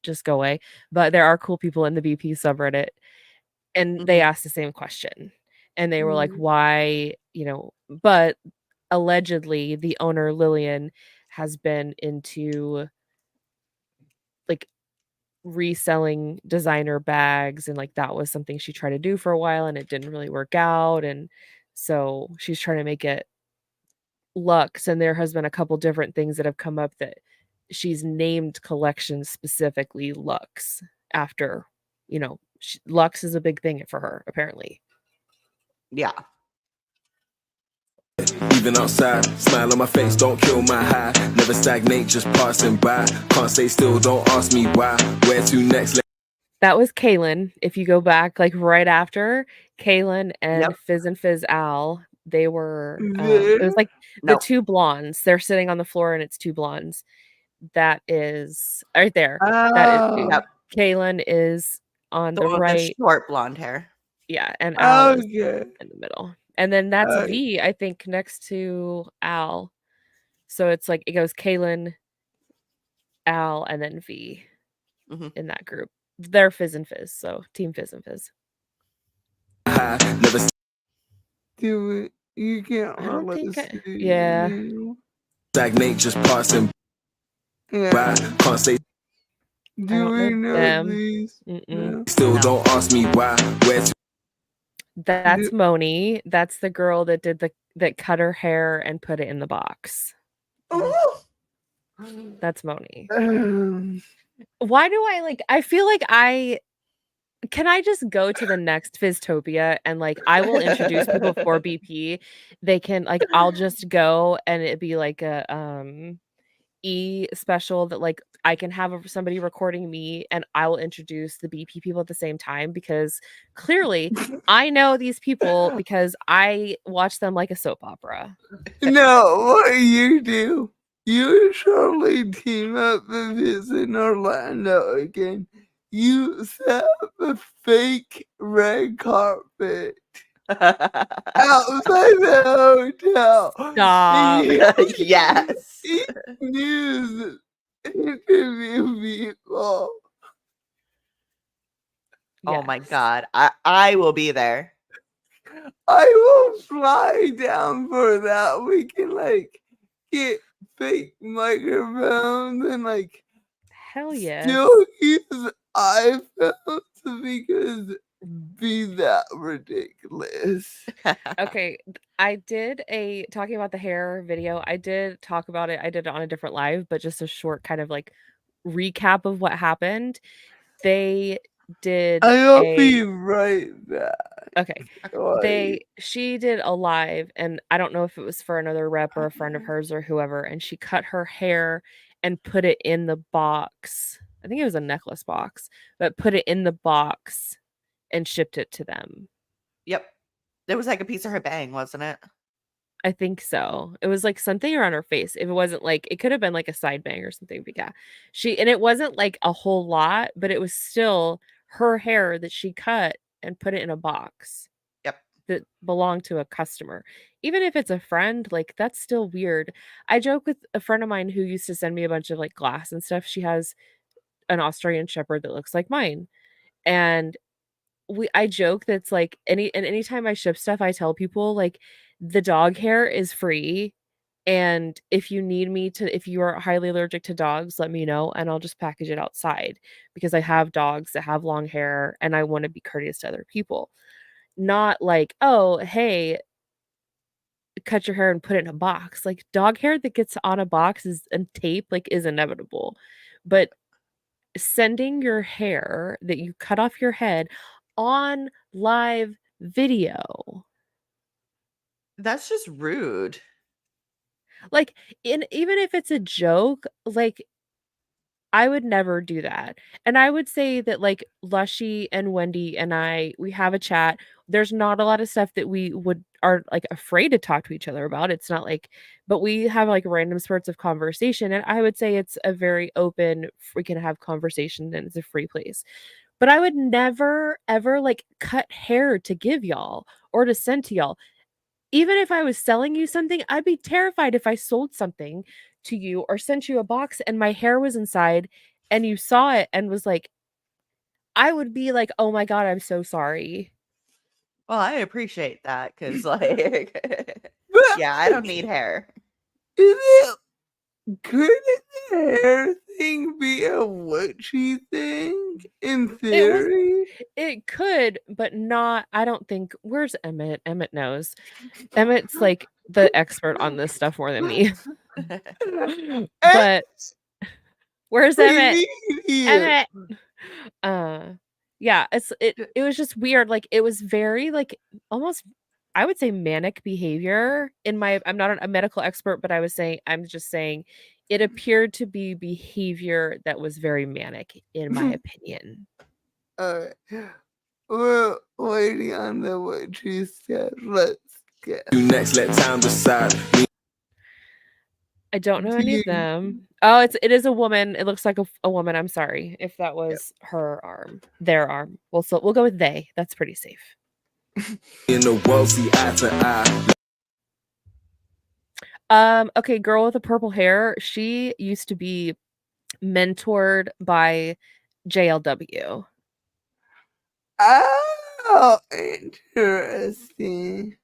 just go away. But there are cool people in the BP subreddit. And they asked the same question. And they were like, why, but allegedly the owner, Lillian, has been into like reselling designer bags, and like that was something she tried to do for a while and it didn't really work out, and so she's trying to make it luxe. And there has been a couple different things that have come up that she's named collections specifically luxe after, luxe is a big thing for her apparently. Yeah. Even outside, smile on my face, don't kill my high. Never stagnate, just passing by. Can't stay still, don't ask me why. Where to next? That was Kaylin. If you go back, like right after Kaylin and Fizz and Fizz Al, they were. It was like the two blondes. They're sitting on the floor, and it's two blondes. That is right there. That is Kaylin is on the right. The short blonde hair. Yeah, and Al is in the middle. And then that's V, I think, next to Al. So it's like it goes Kaylin, Al, and then V in that group. They're Fizz and Fizz, so Team Fizz and Fizz. Never Do it. You can't I don't really think I, see yeah. you. stagnate, just passing Yeah. by. Can't say Do we know them. these? Mm-mm. still. Don't ask me why. Where to That's Moni. That's the girl that did that cut her hair and put it in the box. That's Moni. Why do I feel like can I just go to the next Fizztopia and like I will introduce people for BP. They can like I'll just go and it'd be like a E special that like I can have somebody recording me and I will introduce the BP people at the same time because clearly I know these people because I watch them like a soap opera. No, what you do? You surely team up with this in Orlando again. You set up a fake red carpet outside the hotel. Stop. Yes. News interview people. Oh my God. I will be there. I will fly down for that. We can like get fake microphones and like Hell yeah. still use iPhones because be that ridiculous. Okay, I did talking about the hair video. I did talk about it. I did it on a different live, but just a short kind of like recap of what happened. They did I'll be right back. Okay. She did a live and I don't know if it was for another rep or a friend of hers or whoever, and she cut her hair and put it in the box. I think it was a necklace box, but put it in the box and shipped it to them. Yep. There was like a piece of her bang, wasn't it? I think so. It was like something around her face. If it wasn't like it could have been like a side bang or something, but yeah. And it wasn't like a whole lot, but it was still her hair that she cut and put it in a box. Yep. That belonged to a customer. Even if it's a friend, like that's still weird. I joke with a friend of mine who used to send me a bunch of like glass and stuff. She has an Australian Shepherd that looks like mine. And I joke that's like anytime I ship stuff, I tell people like the dog hair is free. And if you need me to, if you are highly allergic to dogs, let me know and I'll just package it outside because I have dogs that have long hair and I want to be courteous to other people. Not like, oh, hey, cut your hair and put it in a box. Like dog hair that gets on a box and tape like is inevitable. But sending your hair that you cut off your head on live video. That's just rude. Like even if it's a joke, like I would never do that. And I would say that like Lushie and Wendy and we have a chat. There's not a lot of stuff that we are like afraid to talk to each other about. It's not like, but we have like random spurts of conversation. And I would say it's a very open, we can have conversation and it's a free place. But I would never ever like cut hair to give y'all or to send to y'all. Even if I was selling you something, I'd be terrified if I sold something to you or sent you a box and my hair was inside and you saw it and was like, I would be like, oh my God, I'm so sorry. Well, I appreciate that because, like, yeah, I don't need hair. Could the hair thing be a witchy thing in theory? It could, but not. I don't think. Where's Emmett? Emmett knows. Emmett's like the expert on this stuff more than me. But where's Emmett? Emmett. Yeah, it was just weird. Like it was very like almost, I would say, manic behavior. I'm not a medical expert, but I'm just saying it appeared to be behavior that was very manic, in my opinion. We're waiting on what she said. Let's get. next, let time decide. I don't know any of them. Oh, it is a woman. It looks like a woman. I'm sorry if that was her arm, their arm. We'll go with they. That's pretty safe. In the world, see eye to eye. Okay, girl with the purple hair. She used to be mentored by JLW. Oh, interesting.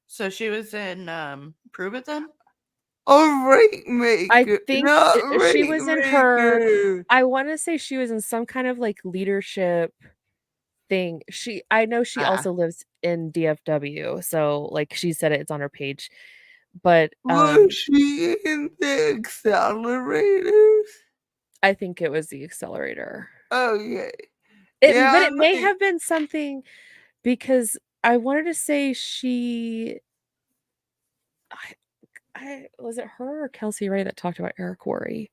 So she was in Prove It then? Oh, Rainmaker. I think Not she was in her. Rainmaker. I want to say she was in some kind of like leadership thing. I know she also lives in DFW, so like she said it's on her page. But Was she in the accelerators? I think it was the accelerator. Okay. But Yeah, it may like, have been something because I wanted to say I was it her or Kelsey Ray that talked about Eric Worre?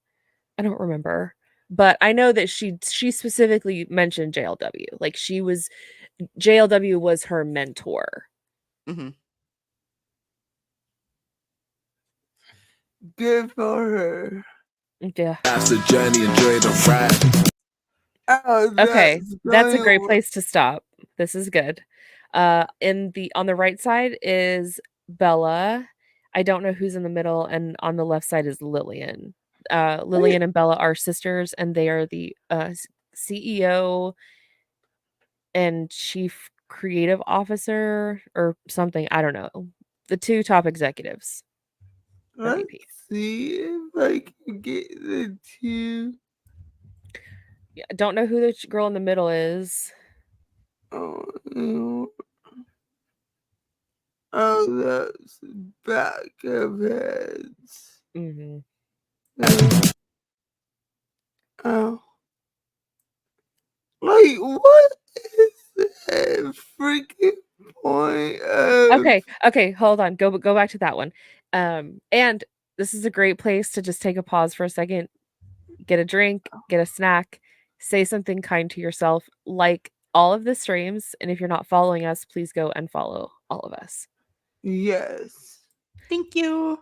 I don't remember. But I know that she specifically mentioned JLW. Like JLW was her mentor. Mm-hmm. good for her. Yeah. That's the journey, enjoy the ride. Oh, Okay, that's a great going place to stop. This is good. On the right side is Bella. I don't know who's in the middle, and on the left side is Lillian. Lillian and Bella are sisters, and they are the CEO and chief creative officer or something. I don't know. The two top executives. Let's VP. see if I can get the two. Yeah, I don't know who the girl in the middle is. Oh, oh, that's back of heads. Mm-hmm. Oh. Like, what is the freaking point of... Okay, hold on. Go back to that one. And this is a great place to just take a pause for a second, get a drink, get a snack, say something kind to yourself, like all of the streams. And if you're not following us, please go and follow all of us. Yes. Thank you.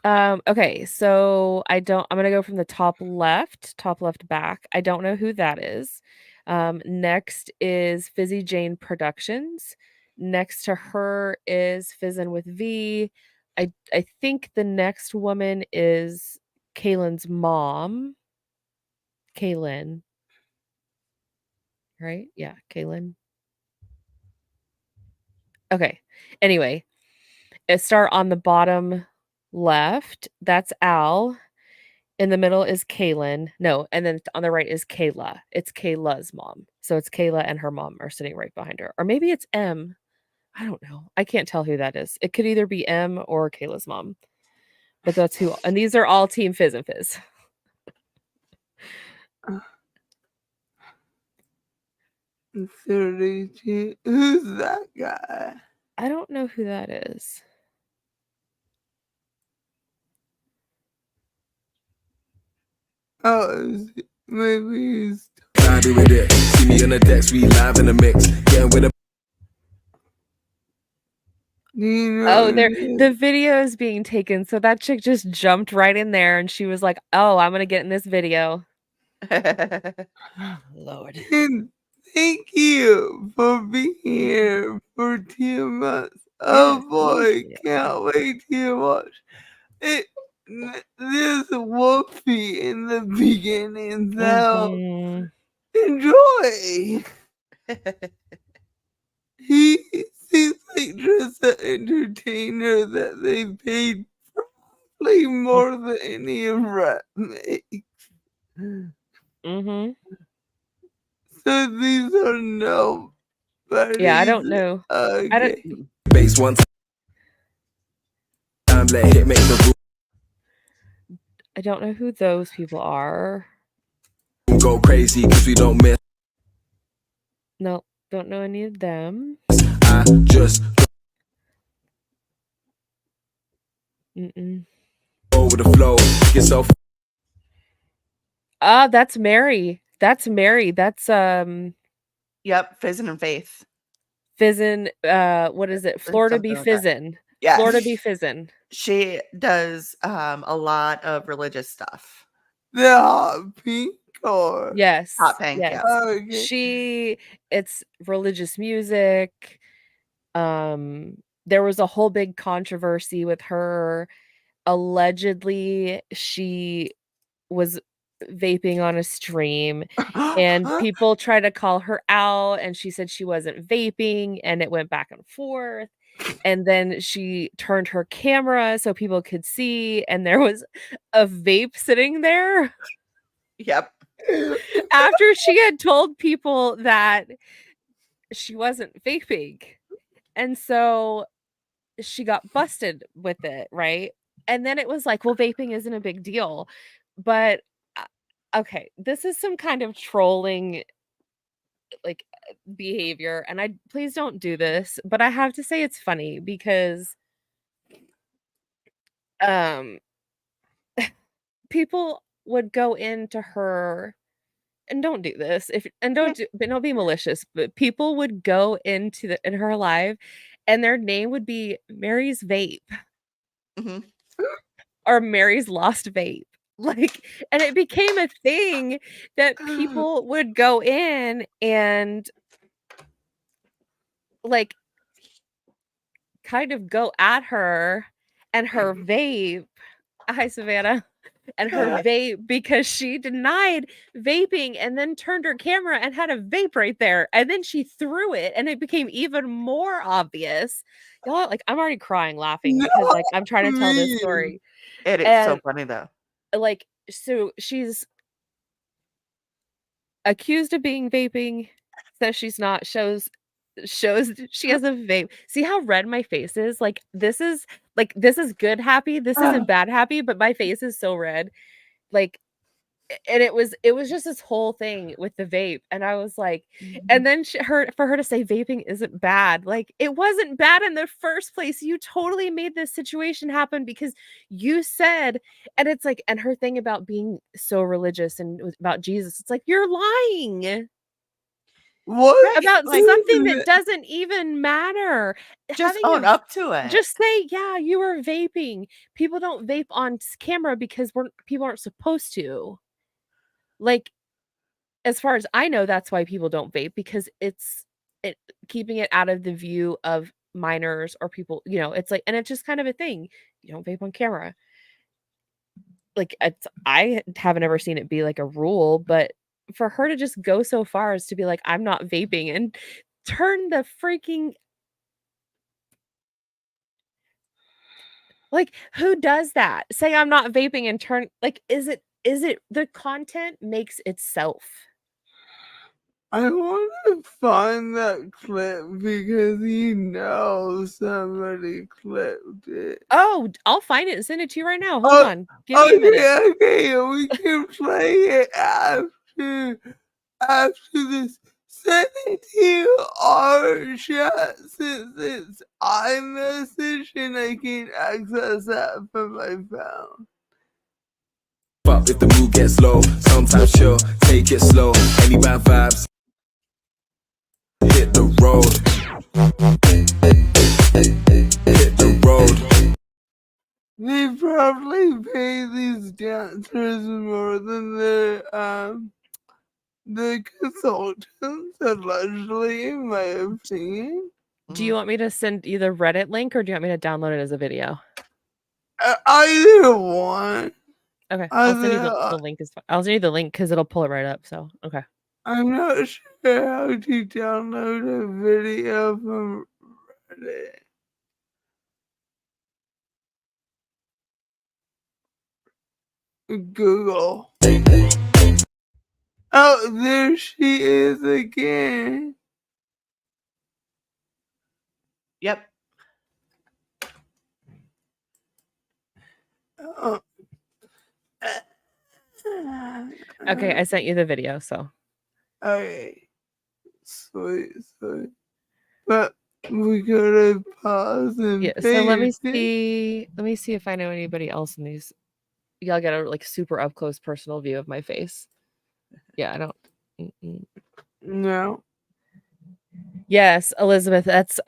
Okay, so I'm gonna go from the top left back. I don't know who that is. Next is Fizzy Jane Productions. Next to her is Fizzin' with V. I think the next woman is Kaylin's mom. Kaylin. Right? Yeah, Kaylin. Okay. Anyway, start on the bottom left. That's Al. In the middle is Kaylin. No, and then on the right is Kayla. It's Kayla's mom. So it's Kayla and her mom are sitting right behind her. Or maybe it's M. I don't know. I can't tell who that is. It could either be M or Kayla's mom. But that's who. And these are all Team Fizz and Fizz. Who's that guy? I don't know who that is. Oh, maybe he's... Happy with it. See me on the decks, we live in the mix. Getting with a... You know, The video is being taken. So that chick just jumped right in there and she was like, oh, I'm going to get in this video. Lord. and thank you for being here for 2 months. Oh boy, can't wait to watch it. This Wolfie in the beginning, so enjoy. He seems like just an entertainer that they paid probably more than any of Rat makes. Mm-hmm. So these are nobody. Yeah, I don't know. Okay. Base one time, let hit make the I don't know who those people are. room go crazy because we don't miss. No, don't know any of them. I just go with the flow. Get so That's Mary. That's Mary. That's Yep, Fizzin' and Faith. Fizzin', what is it? Florida be Fizzin'. Yeah. Florida be Fizzin'. She does a lot of religious stuff. The hot pink or Yes. Hot pink, Yes. yeah. okay. It's religious music. There was a whole big controversy with her. Allegedly, she was vaping on a stream and people tried to call her out and she said she wasn't vaping and it went back and forth. And then she turned her camera so people could see and there was a vape sitting there Yep. after she had told people that she wasn't vaping. And so she got busted with it, right? And then it was like, well, vaping isn't a big deal. But okay, this is some kind of trolling like behavior and I please don't do this, but I have to say it's funny because um people would go into her and don't do this if and don't be malicious, but people would go in her live and their name would be Mary's Vape Mhm. or Mary's Lost Vape. Like, and it became a thing that people would go in and like kind of go at her and her vape. Hi, Savannah. And her vape because she denied vaping and then turned her camera and had a vape right there. And then she threw it and it became even more obvious. Y'all, like, I'm already crying laughing because, like, I'm trying to tell this story. It is so And, funny though. like, so she's accused of being vaping, says she's not, shows she has a vape. See how red my face is? This is good happy. This isn't bad happy, but my face is so red. Like and it was just this whole thing with the vape and I was like and then for her to say vaping isn't bad, like it wasn't bad in the first place. You totally made this situation happen because you said, and it's like, and her thing about being so religious and about Jesus, it's like you're lying What? about Like, something that doesn't even matter. just Having own a up to it. just say, yeah, you were vaping. People don't vape on camera because people aren't supposed to. Like, as far as I know, that's why people don't vape because it's keeping it out of the view of minors or people, it's like, and it's just kind of a thing. You don't vape on camera. Like, I haven't ever seen it be like a rule, but for her to just go so far as to be like, I'm not vaping and turn the freaking like, who does that? Say I'm not vaping and turn like, is it the content makes itself? I want to find that clip because somebody clipped it. Oh, I'll find it and send it to you right now. Hold on. Give me a minute. Okay, we can play it after this. Send it to our chat since it's iMessage and I can access that from my phone. Up if the mood gets low, sometimes chill, take it slow. Any bad vibes, hit the road. Hit the road. They probably pay these dancers more than the consultants, allegedly, in my opinion. Do you want me to send you the Reddit link or do you want me to download it as a video? Either one. Okay, I'll send you the link. I'll send you the link because it'll pull it right up. So, okay. I'm not sure how to download a video from Reddit. Google. Oh, there she is again. Yep. Oh. Okay, I sent you the video, so. Okay. Sweet. But we gotta pause and Yeah, so let me see if I know anybody else in these. Y'all get a super up close personal view of my face. Yeah, I don't. No. Yes, Elizabeth, that's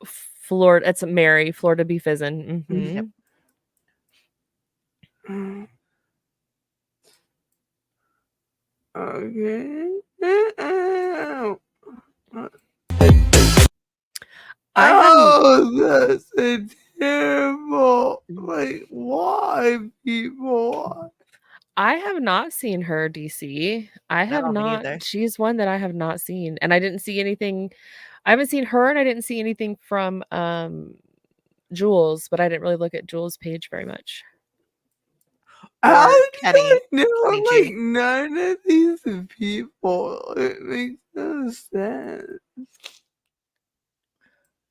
Florida. It's Mary, Florida be fizzin'. Yep. Okay. I hadn't. Oh, that's a terrible. Like, why, people? I have not seen her, DC. I have No, me not. neither. She's one that I have not seen, and I didn't see anything. I haven't seen her, and I didn't see anything from Jules, but I didn't really look at Jules' page very much. How Or do Kenny. I know, Kenny like, G. none of these people? It makes no sense.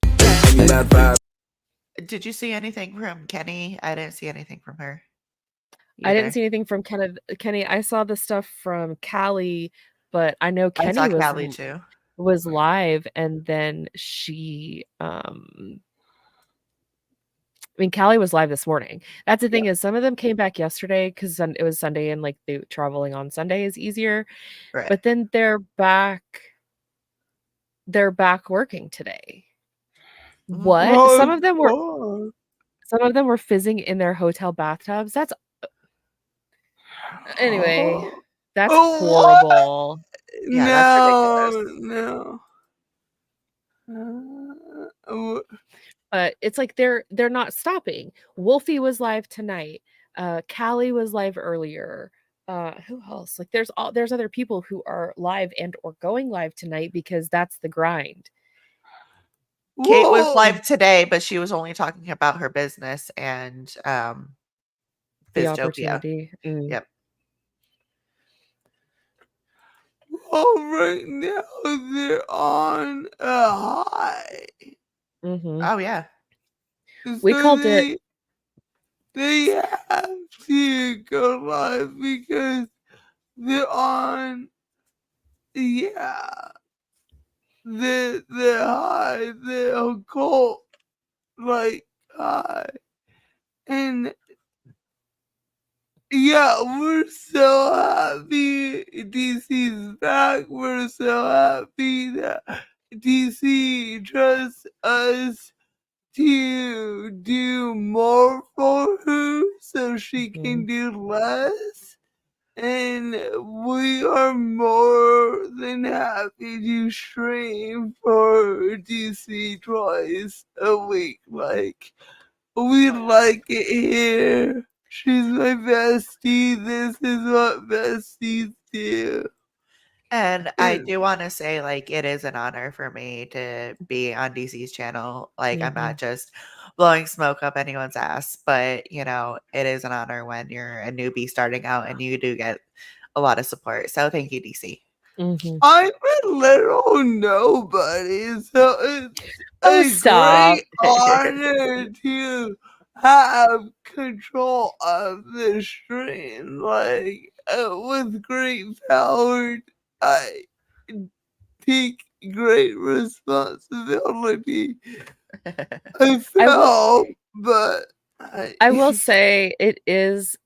Any bad vibes? Did you see anything from Kenny? I didn't see anything from her. I didn't either. see anything from Kenny. I saw the stuff from Callie, but I know I saw Kenny Callie too. was live, and then she I mean, Callie was live this morning. That's the thing is some of them came back yesterday because it was Sunday and like they traveling on Sunday is easier. Right. But then they're back working today. What? Oh, Some of them were God. fizzing in their hotel bathtubs. That's anyway, Oh. that's Oh, horrible. Yeah, that's No, ridiculous. no. But it's like they're not stopping. Wolfie was live tonight. Callie was live earlier. Who else? Like there's other people who are live and or going live tonight because that's the grind. Kate was Whoa. live today, but she was only talking about her business and The Fizztopia. opportunity. Yep. Oh, right now they're on a high. Mm-hmm. Oh yeah. We So called it. They have to go live because they're on. Yeah. The high, the occult, like, high. And yeah, we're so happy DC's back. We're so happy that DC trusts us to do more for her so she can do less. And we are more than happy to stream for DC twice a week. Like, we like it here. She's my bestie. This is what besties do. And I do want to say, like, it is an honor for me to be on DC's channel. Like, I'm not just blowing smoke up anyone's ass, but you know, it is an honor when you're a newbie starting out and you do get a lot of support. So thank you, DC. I'm a little nobody, so it's Oh, a stop. great honor to have control of the stream. Like, with great power, I take great responsibility. I felt, but I will say it is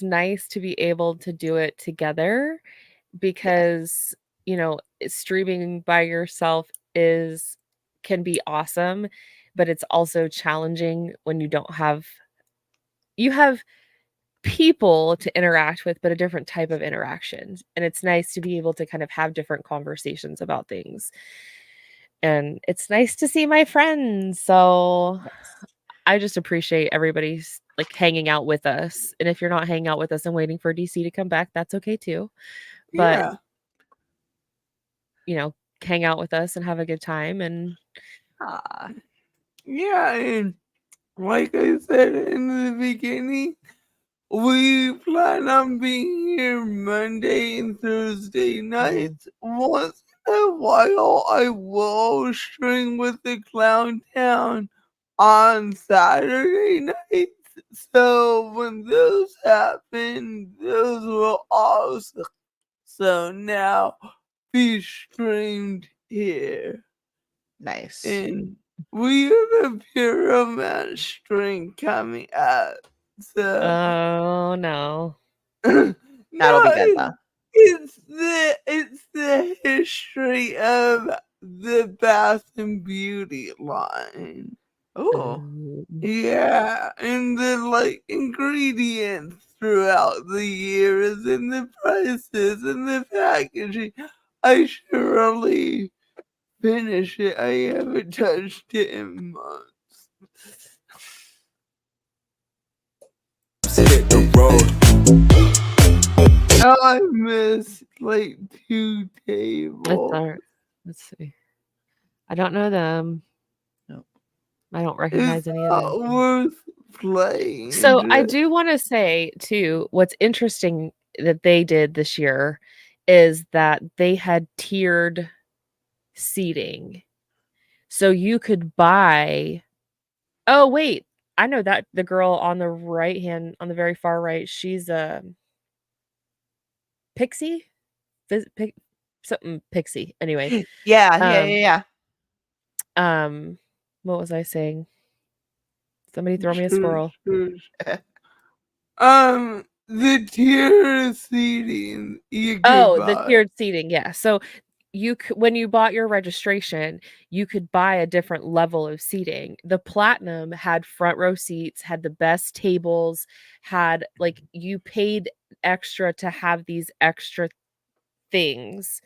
nice to be able to do it together because you know streaming by yourself can be awesome, but it's also challenging when you have people to interact with, but a different type of interaction. And it's nice to be able to kind of have different conversations about things. And it's nice to see my friends. So I just appreciate everybody's like hanging out with us. And if you're not hanging out with us and waiting for DC to come back, that's okay too. But you know, hang out with us and have a good time. And yeah, and like I said in the beginning, we plan on being here Monday and Thursday nights. Once in a while, I will stream with the Clown Town on Saturday nights. So when those happen, those will also now be streamed here. Nice. And we have a pyramid string coming up. So oh no. That'll be good though. It's the history of the Bath and Beauty line. Ooh. Yeah, and the like ingredients throughout the years and the prices and the packaging. I should really finish it. I haven't touched it in months. Hit the road. Oh, I missed like 2 Let's tables. start. Let's see. I don't know them. Nope. I don't recognize It's any of not them. worth playing. So I do want to say too, what's interesting that they did this year is that they had tiered seating. So you could buy. Oh wait, I know that the girl on the right hand, on the very far right, she's a Pixie, something Pixie. Anyway, Yeah. what was I saying? Somebody throw me a squirrel. The tier seating you could Oh, the buy. tiered seating. Yeah. So when you bought your registration, you could buy a different level of seating. The platinum had front row seats, had the best tables, had like you paid extra to have these extra things.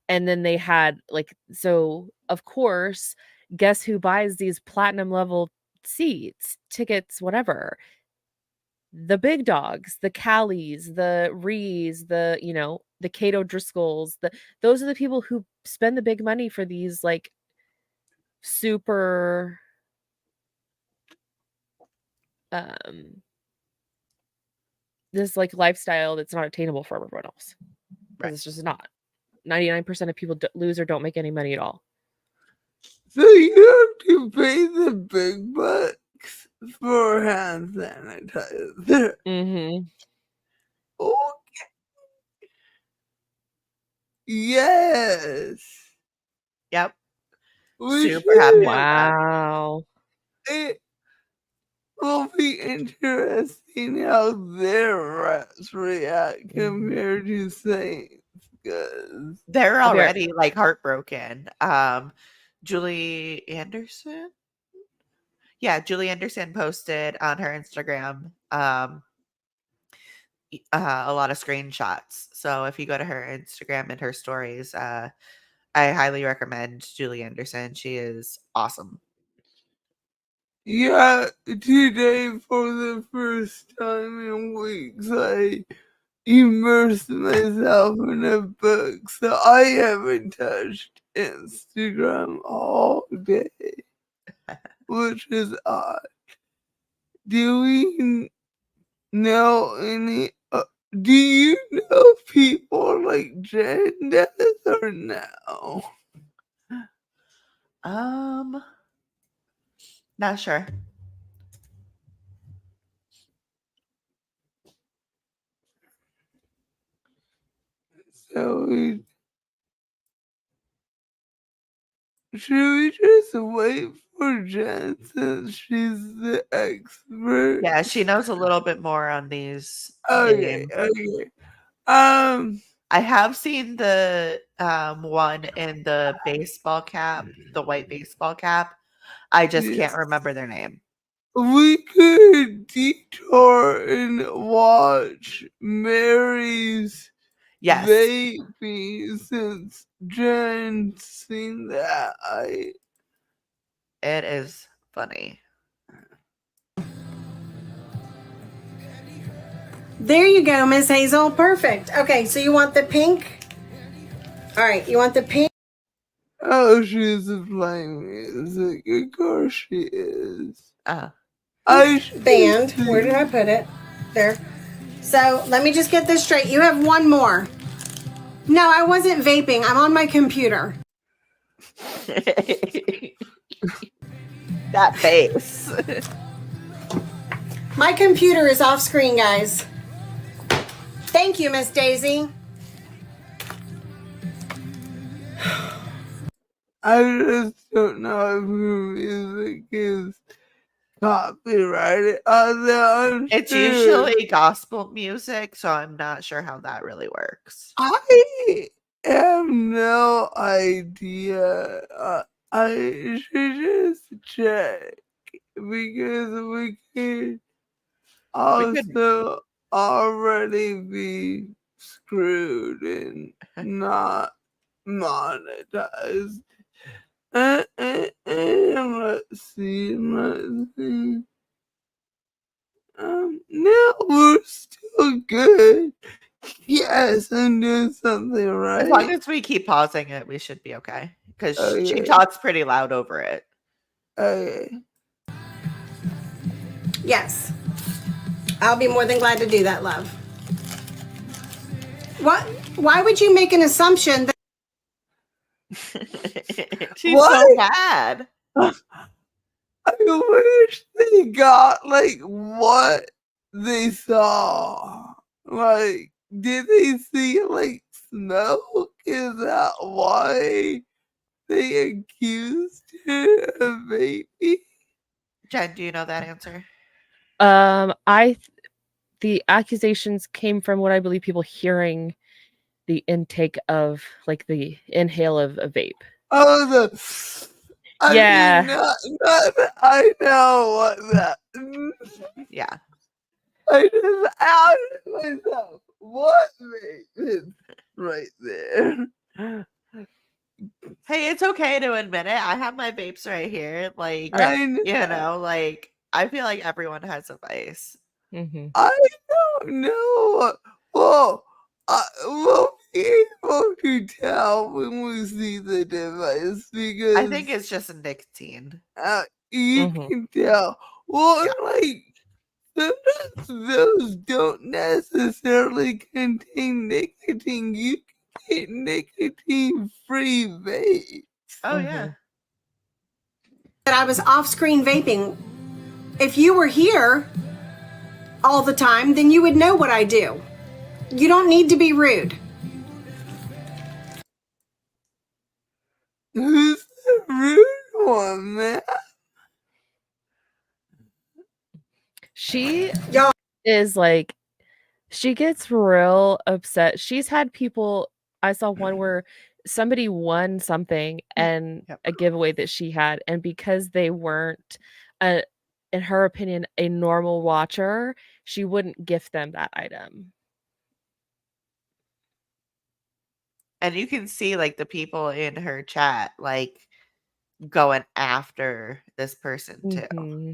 And then they had like, so of course, guess who buys these platinum level seats, tickets, whatever? The big dogs, the Callies, the Rees, the, the Cato Driscolls, those are the people who spend the big money for these like super this like lifestyle that's not attainable for everyone else. Right. It's just not. 99% of people lose or don't make any money at all. So you have to pay the big bucks for hand sanitizer. Mm-hmm. Okay. Yes. Yep. We Super happy with that. Wow. It will be interesting how their rats react compared to Saints. Because they're already like heartbroken. Julie Anderson? Yeah, Julie Anderson posted on her Instagram a lot of screenshots. So if you go to her Instagram and her stories, I highly recommend Julie Anderson. She is awesome. yeah, today for the first time in weeks, I immersed myself in a book, so I haven't touched Instagram all day, which is odd. Do we know any? Do you know people like Jen does or no? Not sure. So should we just wait for Jen since she's the expert? Yeah, she knows a little bit more on these Okay, names. okay. I have seen the one in the baseball cap, the white baseball cap. I just can't remember their name. We could detour and watch Mary's vaping since Jen's seen that. It is funny. There you go, Miss Hazel. Perfect. Okay, so you want the pink? All right, you want the pink? Oh, she's playing music. Of course she is. Band. Where did I put it? There. So let me just get this straight. You have one more. No, I wasn't vaping. I'm on my computer. That face. My computer is off screen, guys. Thank you, Miss Daisy. I just don't know if her music is copyrighted. It's usually gospel music, so I'm not sure how that really works. I have no idea. I should just check because we could also already be screwed and not monetized. And let's see. No, we're still good. Yes, I'm doing something right. As long as we keep pausing it, we should be okay. Because she Okay. talks pretty loud over it. Okay. Yes. I'll be more than glad to do that, love. What? Why would you make an assumption that She's so bad. I wish they got like what they saw. Like, did they see like smoke? Is that why they accused her of vaping? Jen, do you know that answer? The accusations came from what I believe people hearing the intake of like the inhale of a vape. Oh, Yeah. I know what that. Yeah. I just outed myself. What vape is right there? Hey, it's okay to admit it. I have my vapes right here. Like, I you know, like, I feel like everyone has a vice. Mm-hmm. I don't know. Well, we'll be able to tell when we see the device because I think it's just nicotine. You can tell. Well, like sometimes those don't necessarily contain nicotine. You can get nicotine-free vapes. Oh yeah. I was off-screen vaping? If you were here all the time, then you would know what I do. You don't need to be rude. Who's the rude one, man? She is like, she gets real upset. She's had people, I saw one where somebody won something and a giveaway that she had, and because they weren't, in her opinion, a normal watcher, she wouldn't gift them that item. And you can see like the people in her chat like going after this person too. Mm-hmm.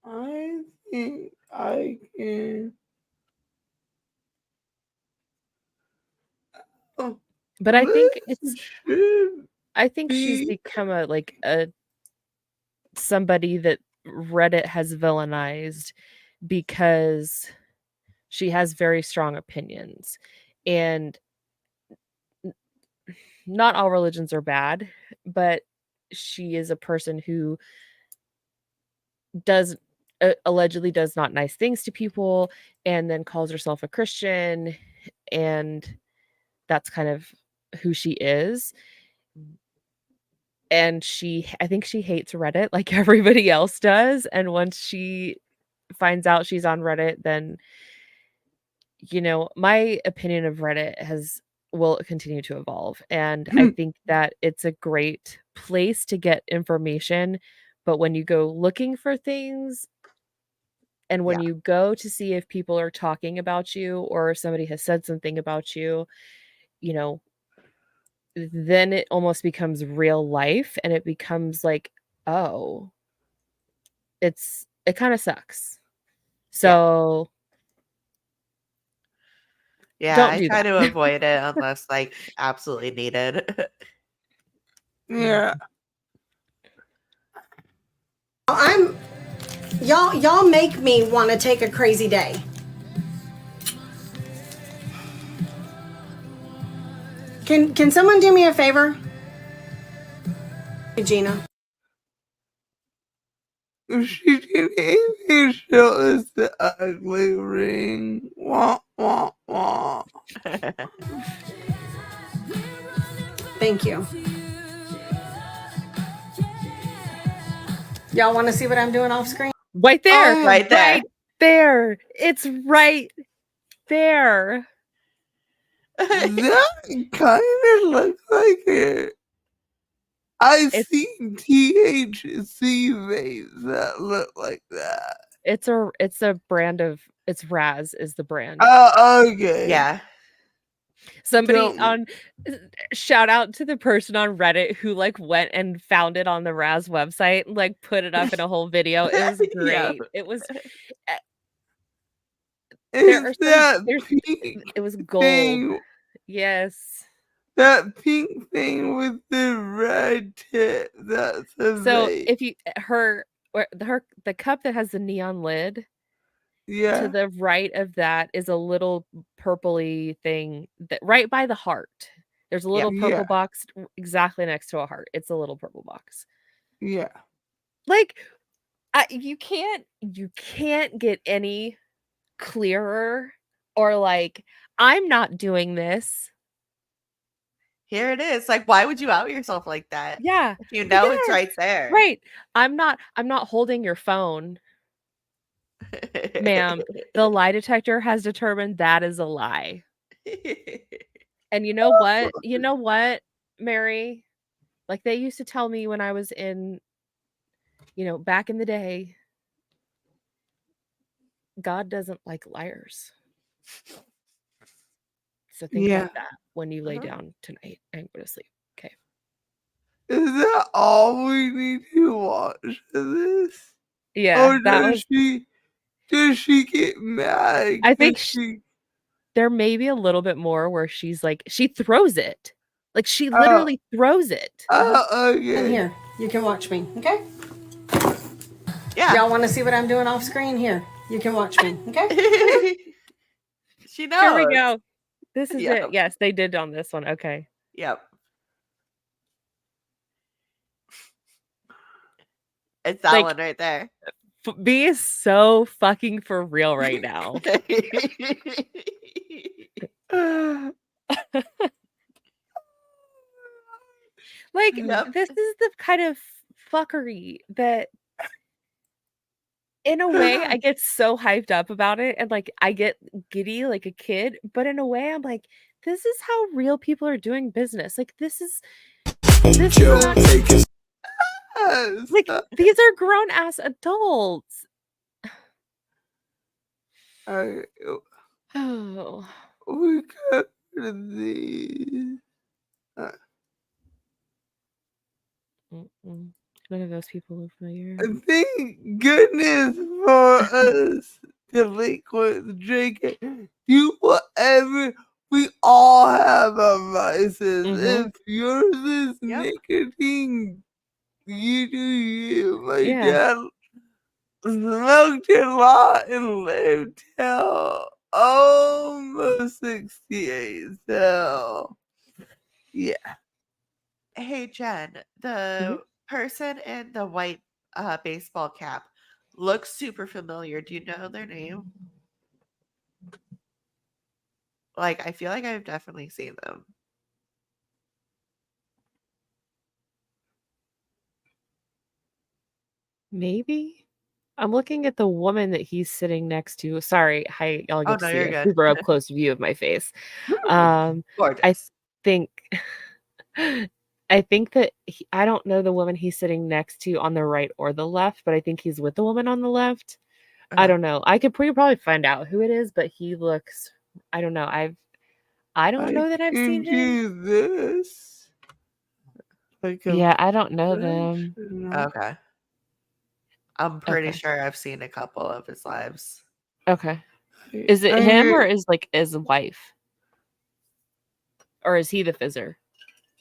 I think I can. Oh, But I think she's be- become a somebody that Reddit has villainized because she has very strong opinions, and not all religions are bad, but she is a person who does allegedly does not nice things to people and then calls herself a Christian, and that's kind of who she is. And I think she hates Reddit like everybody else does, and once she finds out she's on Reddit, then my opinion of Reddit will continue to evolve, and I think that it's a great place to get information, but when you go looking for things and when you go to see if people are talking about you or if somebody has said something about you, then it almost becomes real life, and it becomes like, oh, it kind of sucks. So Yeah, don't I do try that. to avoid it unless like absolutely needed. Yeah. Y'all make me want to take a crazy day. Can someone do me a favor? Gina. She didn't even show us the ugly ring. Wah, wah, wah. Thank you. Y'all want to see what I'm doing off screen? Right there. Oh, right there. Right there. It's right there. That kind of looks like it. I've seen THC vapes that look like that. It's a brand of it's Raz is the brand. Oh, okay. Yeah. Somebody Don't- on shout out to the person on Reddit who like went and found it on the Raz website, like put it up in a whole video. It was Yeah. great. It was there are Is that there's pink it was gold. thing? Yes. That pink thing with the red tip. That's a So vape. if you the cup that has the neon lid, Yeah. to the right of that is a little purpley thing that right by the heart. There's a little purple Yeah. box exactly next to a heart. It's a little purple box. Yeah. Like you can't get any clearer or like I'm not doing this. Here it is. Like, why would you out yourself like that? Yeah. If you know it's Yes. right there. Right. I'm not holding your phone. Ma'am, the lie detector has determined that is a lie. And you know what? You know what, Mary? Like they used to tell me when I was in, back in the day, God doesn't like liars. So think Yeah. about that when you lay down tonight and go to sleep. Okay. Is that all we need to watch for this? Yeah, Or that was. Does she get mad? I think there may be a little bit more where she's like, she throws it. Like she literally throws it. Okay. And here, you can watch me, okay? Yeah. Y'all want to see what I'm doing off screen? Here, you can watch me, okay? She knows. Here we go. This is Yep. it. Yes, they did on this one. Okay. Yep. It's that one right there. B is so fucking for real right now. Like, this is the kind of fuckery that, in a way, I get so hyped up about it and like I get giddy like a kid, but in a way, I'm like, this is how real people are doing business. Like, this is not, like these are grown ass adults. Oh, we got these. None of those people are familiar. Thank goodness for us delinquents drinking. Do whatever. We all have our vices. If yours is nicotine, you do you. My dad smoked a lot and lived till almost 68. So, yeah. Hey, Jen, the person in the white baseball cap looks super familiar. Do you know their name? Like, I feel like I've definitely seen them. Maybe. I'm looking at the woman that he's sitting next to. Sorry, hi, y'all get to no, see you're a good. super up close view of my face. Gorgeous. I think I think that I don't know the woman he's sitting next to on the right or the left, but I think he's with the woman on the left. I don't know. I could probably find out who it is, but he looks. I don't know. I don't know that I've seen him. Do this. Yeah, I don't know them. Okay. I'm pretty sure I've seen a couple of his lives. Okay. Is it him or is like his wife? Or is he the fizzer?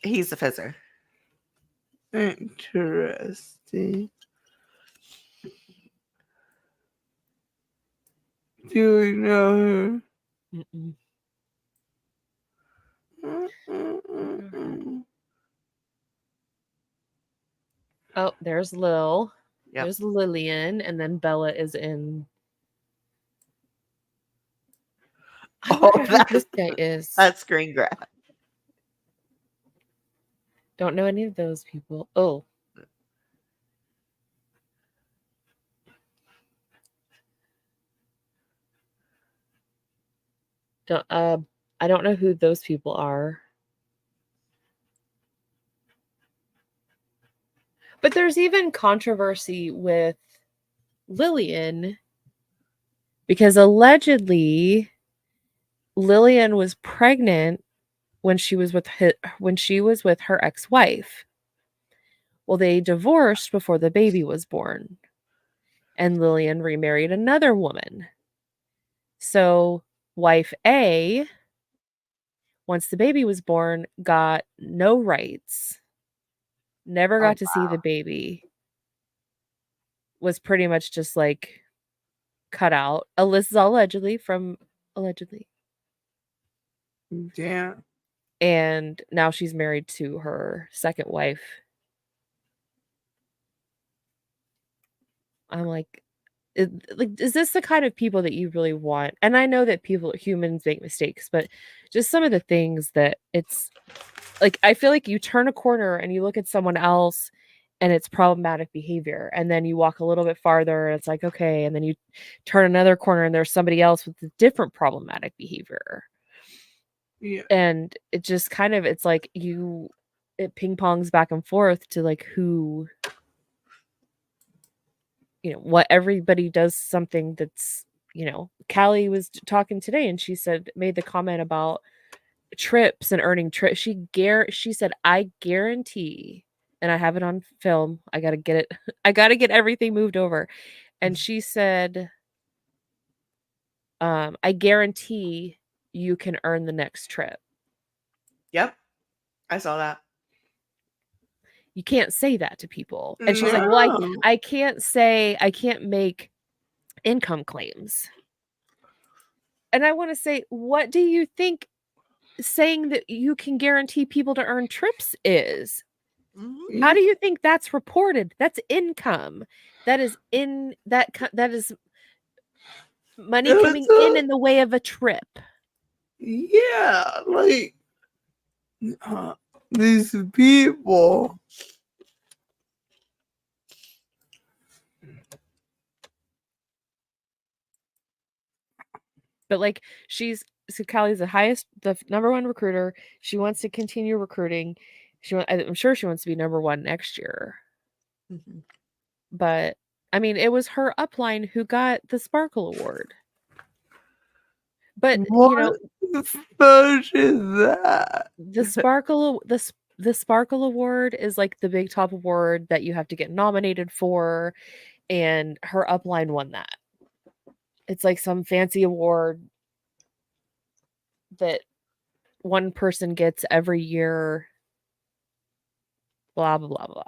He's the fizzer. Interesting. Do we know her? Oh, there's Lil. Yep. There's Lillian, and then Bella is in. This guy is. That's screen grab. Don't know any of those people. Oh. I don't know who those people are. But there's even controversy with Lillian because allegedly Lillian was pregnant when she was with her ex-wife. Well, they divorced before the baby was born, and Lillian remarried another woman. So wife A, once the baby was born, got no rights, never got to see the baby, was pretty much just like cut out. Alyssa's allegedly. Yeah. And now she's married to her second wife. I'm like, is this the kind of people that you really want? And I know that humans make mistakes, but just some of the things that it's like, I feel like you turn a corner and you look at someone else and it's problematic behavior. And then you walk a little bit farther and it's like, okay. And then you turn another corner and there's somebody else with a different problematic behavior. Yeah. And it just kind of, it's like it ping pongs back and forth to like who, what everybody does something that's, Callie was talking today and she made the comment about trips and earning trips. She said, I guarantee, and I have it on film. I got to get it. I got to get everything moved over. And she said, I guarantee you can earn the next trip. Yep. I saw that. You can't say that to people. And she's like, well, I can't make income claims. And I want to say, what do you think saying that you can guarantee people to earn trips is? Mm-hmm. How do you think that's reported? That's income. That is money coming in the way of a trip. Yeah, like these people. But like Callie's the number one recruiter. She wants to continue recruiting. I'm sure she wants to be number one next year. Mm-hmm. But I mean, it was her upline who got the Sparkle Award. But what fuck is that? The Sparkle Award is like the big top award that you have to get nominated for, and her upline won that. It's like some fancy award that one person gets every year. Blah blah blah blah.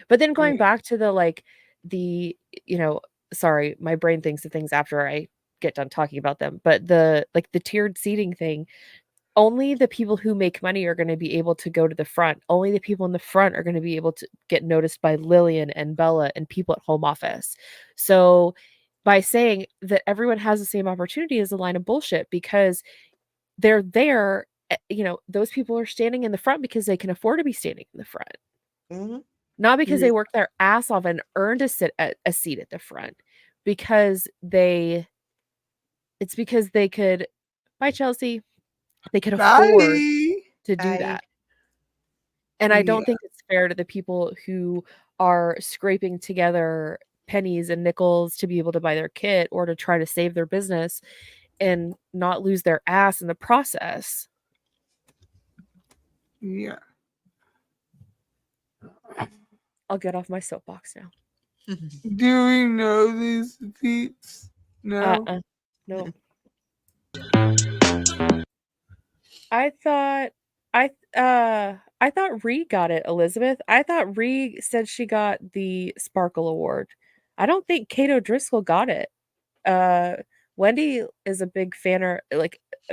But then going back to sorry, my brain thinks of things after I get done talking about them. But the tiered seating thing. Only the people who make money are going to be able to go to the front. Only the people in the front are going to be able to get noticed by Lillian and Bella and people at home office. So by saying that everyone has the same opportunity is a line of bullshit, because they're there, those people are standing in the front because they can afford to be standing in the front. Mm-hmm. Not because they worked their ass off and earned a seat at the front, because it's because they could, bye Chelsea, they could afford to do that. And I don't think it's fair to the people who are scraping together pennies and nickels to be able to buy their kit or to try to save their business and not lose their ass in the process. Yeah. I'll get off my soapbox now. Do we know these peeps? No. No. I thought Ree got it, Elizabeth. I thought Ree said she got the Sparkle Award. I don't think Kate O'Driscoll got it. Wendy is a big a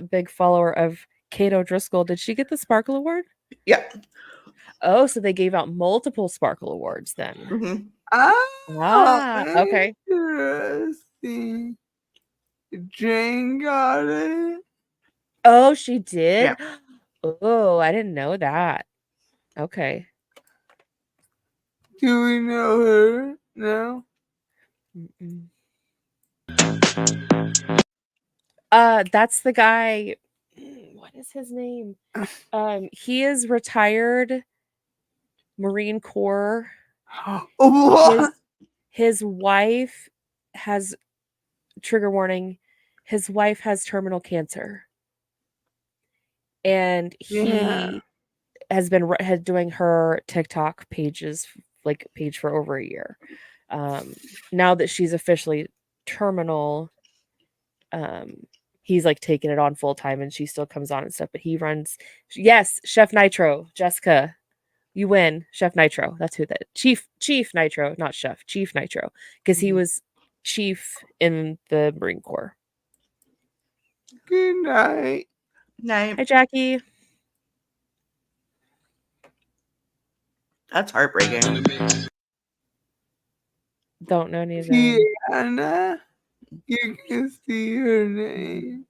big follower of Kate O'Driscoll. Did she get the Sparkle Award? Yeah. Oh, so they gave out multiple Sparkle Awards then. Mm-hmm. Okay. Interesting. Jane got it. Oh, she did? Yeah. Oh, I didn't know that. Okay. Do we know her? No. That's the guy. What is his name? He is retired Marine Corps. What? His wife has trigger warning, his wife has terminal cancer. And he has been doing her TikTok pages, like page for over a year. Now that she's officially terminal, he's like taking it on full time, and she still comes on and stuff. But he runs, yes, Chef Nitro, Jessica, you win, Chef Nitro. That's who that Chief Nitro, not Chef, Chief Nitro, because he was chief in the Marine Corps. Good night. Night. Hi, Jackie. That's heartbreaking. Don't know any of them. Tiana, you can see her name.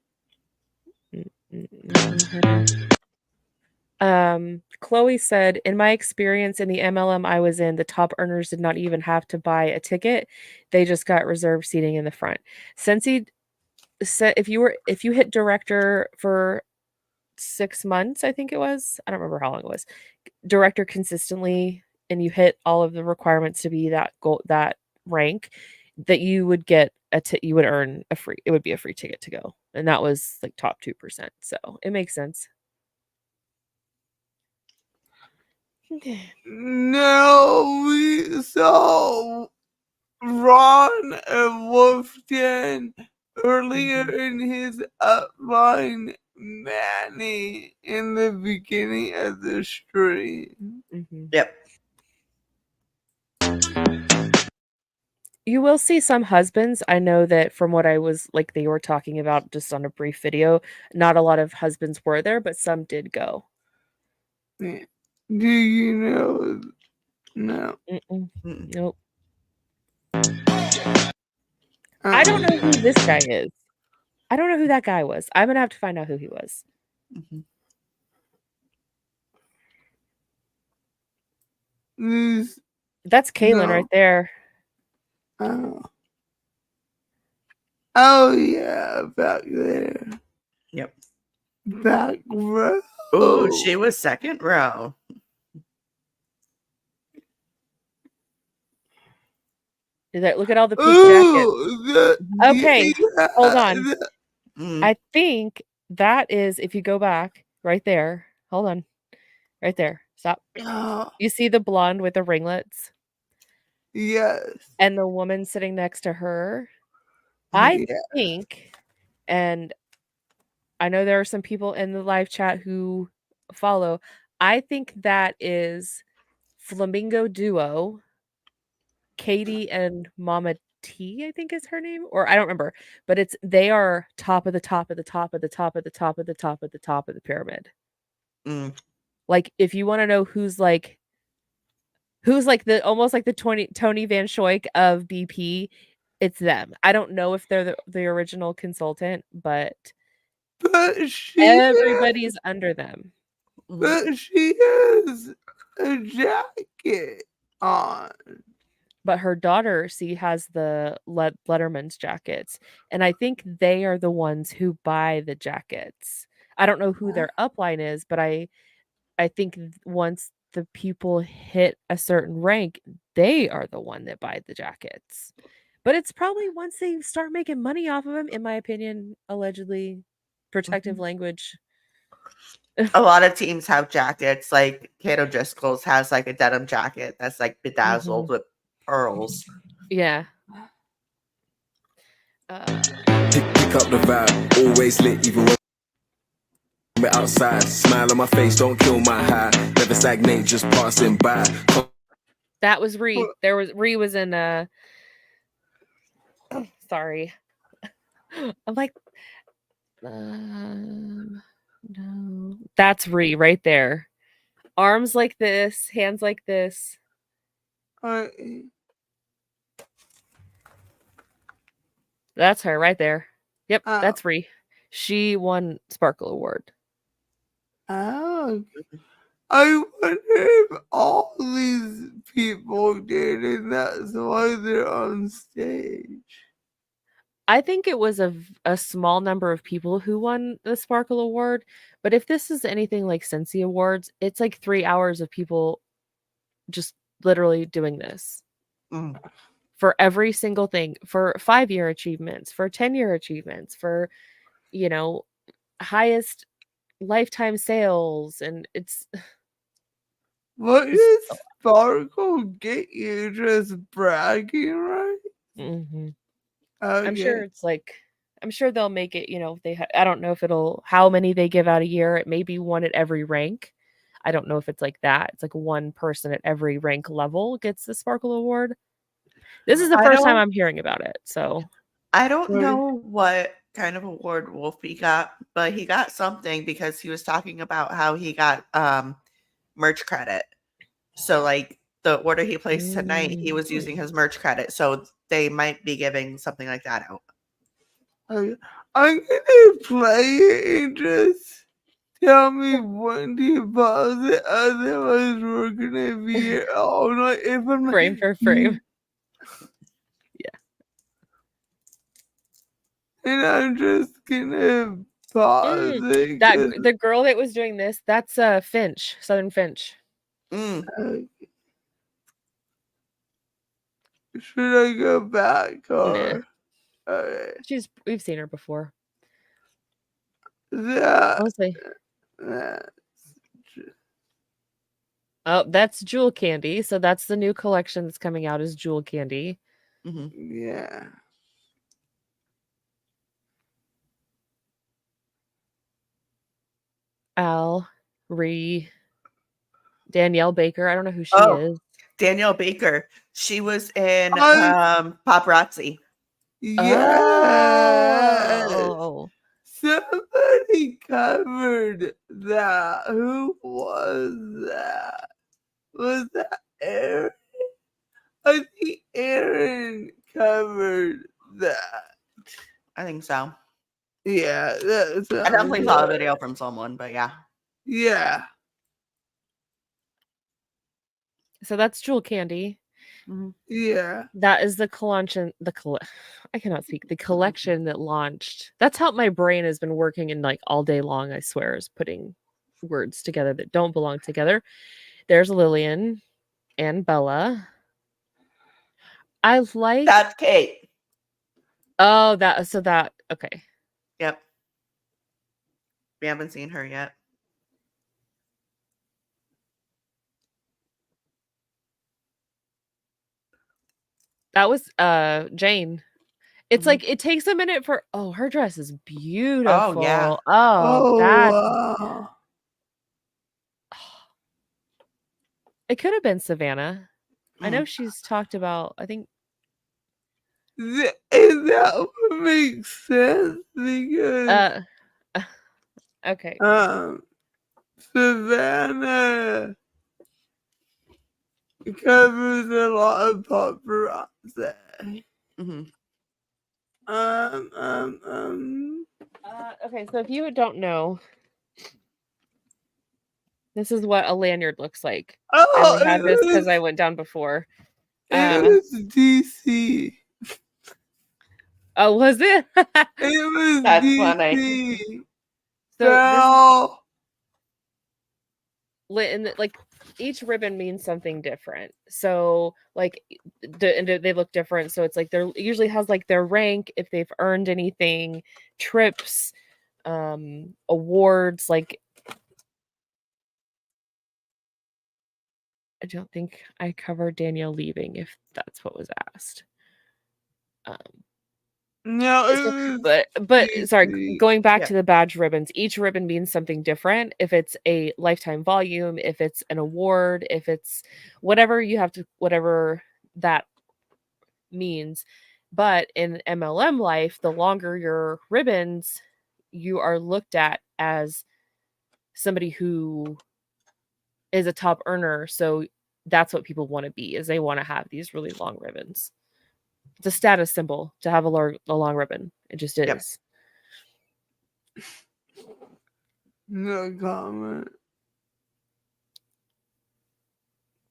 Chloe said, in my experience in the MLM I was in, the top earners did not even have to buy a ticket. They just got reserved seating in the front. Sensi said if you hit director for 6 months, I think it was, I don't remember how long it was, director consistently, and you hit all of the requirements to be that rank, that you would get you would earn it would be a free ticket to go. And that was like top 2%. So it makes sense. No, we saw Ron and Wolfden earlier in his upline Manny in the beginning of the stream. Yep. You will see some husbands. I know that from what I was like, they were talking about just on a brief video, not a lot of husbands were there, but some did go. Yeah. Do you know? No. Nope. I don't know who this guy is. I don't know who that guy was. I'm going to have to find out who he was. That's Kaylin right there. Oh yeah, back there. Yep. Back row. Oh, she was second row. Look at all the pink jackets. Okay, hold on. I think that is, if you go back right there. Hold on. Right there. Stop. You see the blonde with the ringlets? Yes. And the woman sitting next to her? I think, and I know there are some people in the live chat who follow, I think that is Flamingo Duo, Katie and Mama T, I think is her name, or I don't remember, but they are top of the top of the top of the top of the top of the top of the top of the pyramid. Like, if you want to know who's like the almost like the Tony Van Schoik of BP, it's them. I don't know if they're the original consultant, but everybody's under them. But she has a jacket on. But her daughter, has the Letterman's jackets, and I think they are the ones who buy the jackets. I don't know who their upline is, but I think once the people hit a certain rank, they are the one that buy the jackets. But it's probably once they start making money off of them, in my opinion, allegedly. Protective language. A lot of teams have jackets. Like Kato Driscoll's has like a denim jacket that's like bedazzled with pearls. Yeah. Pick up the vibe, always lit even when we're outside. Smile on my face, don't kill my high. Never stagnate, just passing by. That was Ree. Ree was in sorry. I'm like no. That's Ree right there. Arms like this, hands like this. That's her right there. Yep, that's Ree. She won Sparkle Award. Oh. I wonder if all these people did, and that's why they're on stage. I think it was a small number of people who won the Sparkle Award, but if this is anything like Sensi Awards, it's like 3 hours of people just literally doing this. for every single thing, for 5-year achievements, for 10-year achievements, for, you know, highest lifetime sales. And it's What it's does Sparkle get you? Just bragging, right? I'm sure Okay. it's like, I'm sure they'll make it, you know, I don't know if how many they give out a year. It may be one at every rank. I don't know if it's like that. It's like one person at every rank level gets the Sparkle Award. This is the I first time don't I'm hearing about it. So I don't Right. know what kind of award Wolfie got, but he got something because he was talking about how he got merch credit. So like the order he placed tonight, he was using his merch credit. So they might be giving something like that out. I'm gonna play it and just tell me when to pause it. Otherwise, we're gonna be here all night. If I'm like, frame for frame. Yeah. and I'm just gonna pause it. That the girl that was doing this, that's Finch, Southern Finch. Should I go back Nah. or? Okay. We've seen her before. That. Mostly. That's Oh, that's Jewel Candy. So that's the new collection that's coming out is Jewel Candy. Yeah. Danielle Baker. I don't know who she is. Danielle Baker. She was in Paparazzi. Yes. Oh. Somebody covered that. Who was that? Was that Aaron? I think Aaron covered that. I think so. Yeah, that's I definitely saw a video from someone, but yeah. Yeah. So that's Jewel Candy. Yeah. That is the collection. I cannot speak. The collection that launched. That's how my brain has been working in like all day long. I swear, is putting words together that don't belong together. There's Lillian and Bella. I like. That's Kate. Oh, okay. Yep. We haven't seen her yet. That was Jane. It's like it takes a minute for her dress is beautiful. Oh yeah. Wow. It could have been Savannah. I know she's talked about, I think. And that would make sense because okay. Savannah covers a lot of paparazzi. Okay, so if you don't know, this is what a lanyard looks like. I only have this because I went down before. It was DC. Oh, was it? It was That's DC. funny. So like each ribbon means something different. So like they look different. So it's like they're usually has like their rank, if they've earned anything, trips, awards. Like I don't think I covered Danielle leaving, if that's what was asked. No, but sorry, going back to the badge ribbons, each ribbon means something different. If it's a lifetime volume, if it's an award, if it's whatever that means. But in MLM life, the longer your ribbons, you are looked at as somebody who is a top earner. So that's what people want to be, is they want to have these really long ribbons. It's a status symbol to have a long ribbon. It just is. Yep. No comment.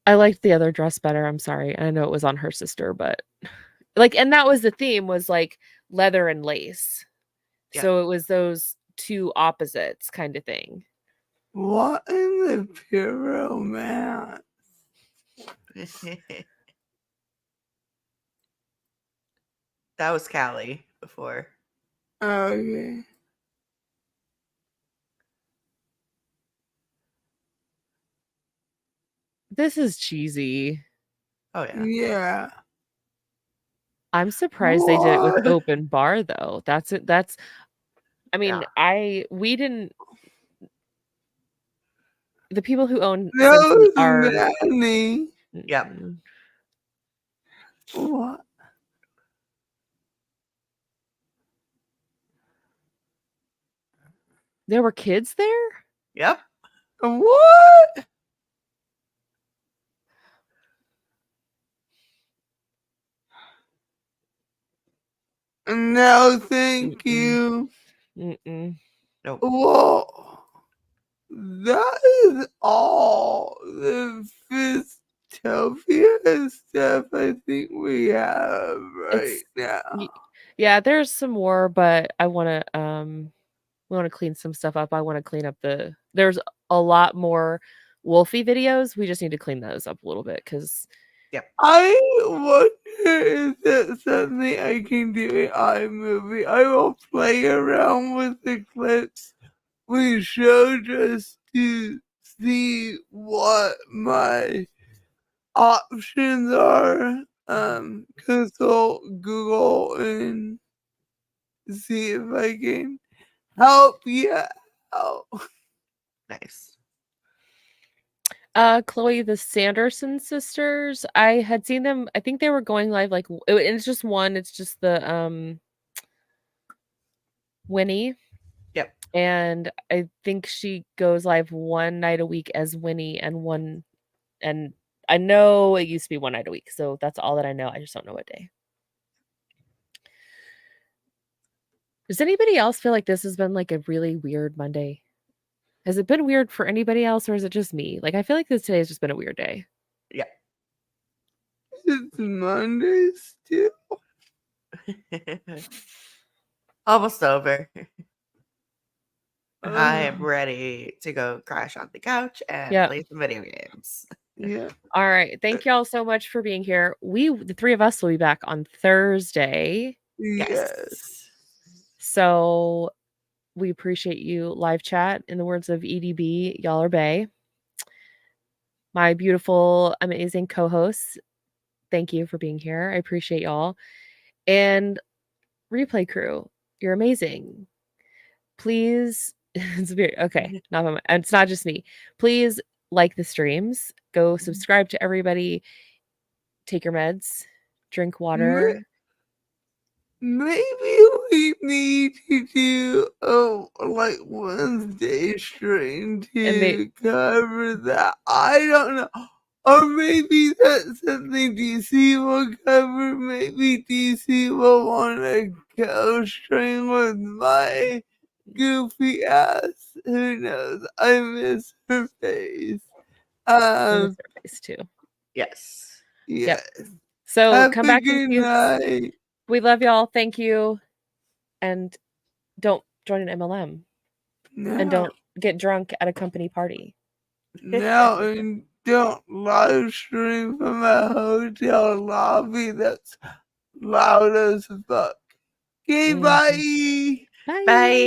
I liked the other dress better. I'm sorry. I know it was on her sister, but like, and that was the theme, was like leather and lace. Yeah. So it was those two opposites kind of thing. What in the pure, man? That was Callie before. Okay. This is cheesy. Oh yeah. Yeah. I'm surprised they did it with What? open bar though. That's it. I mean, Yeah. we didn't. The people who own That Scentsy was are. Manny. Yep. What? There were kids there? Yep. What? No, thank you. Mm-mm. Nope. Whoa. That is all the Fizztopia stuff I think we have right now. Yeah, there's some more, but I want to we want to clean some stuff up. I want to clean up there's a lot more Wolfie videos. We just need to clean those up a little bit because I wonder if that's something I can do in iMovie. I will play around with the clips we show just to see what my options are. Consult Google and see if I can help you out. Nice. Chloe, the Sanderson sisters, I had seen them. I think they were going live like it's just one. It's just the Winnie. Yep. And I think she goes live one night a week as Winnie and I know it used to be one night a week. So that's all that I know. I just don't know what day. Does anybody else feel like this has been like a really weird Monday? Has it been weird for anybody else or is it just me? Like, I feel like today has just been a weird day. Yeah. It's Monday still. Almost over. I am ready to go crash on the couch and play some video games. Yeah. All right. Thank y'all so much for being here. The three of us will be back on Thursday. Yes. So we appreciate you live chat. In the words of EDB, y'all are bae. My beautiful, amazing co-hosts, thank you for being here. I appreciate y'all. And replay crew, you're amazing. Please, it's weird. Okay, it's not just me. Please like the streams. Go subscribe to everybody. Take your meds. Drink water. Maybe we need to do like Wednesday stream to cover that. I don't know. Or maybe that's something DC will cover. Maybe DC will want to go stream with my goofy ass. Who knows? I miss her face. I miss her face too. Yes. Yes. So Have come a back good and night. We love y'all. Thank you. And don't join an MLM. No. And don't get drunk at a company party. No, and don't live stream from a hotel lobby that's loud as fuck. Okay, bye. Bye. Bye.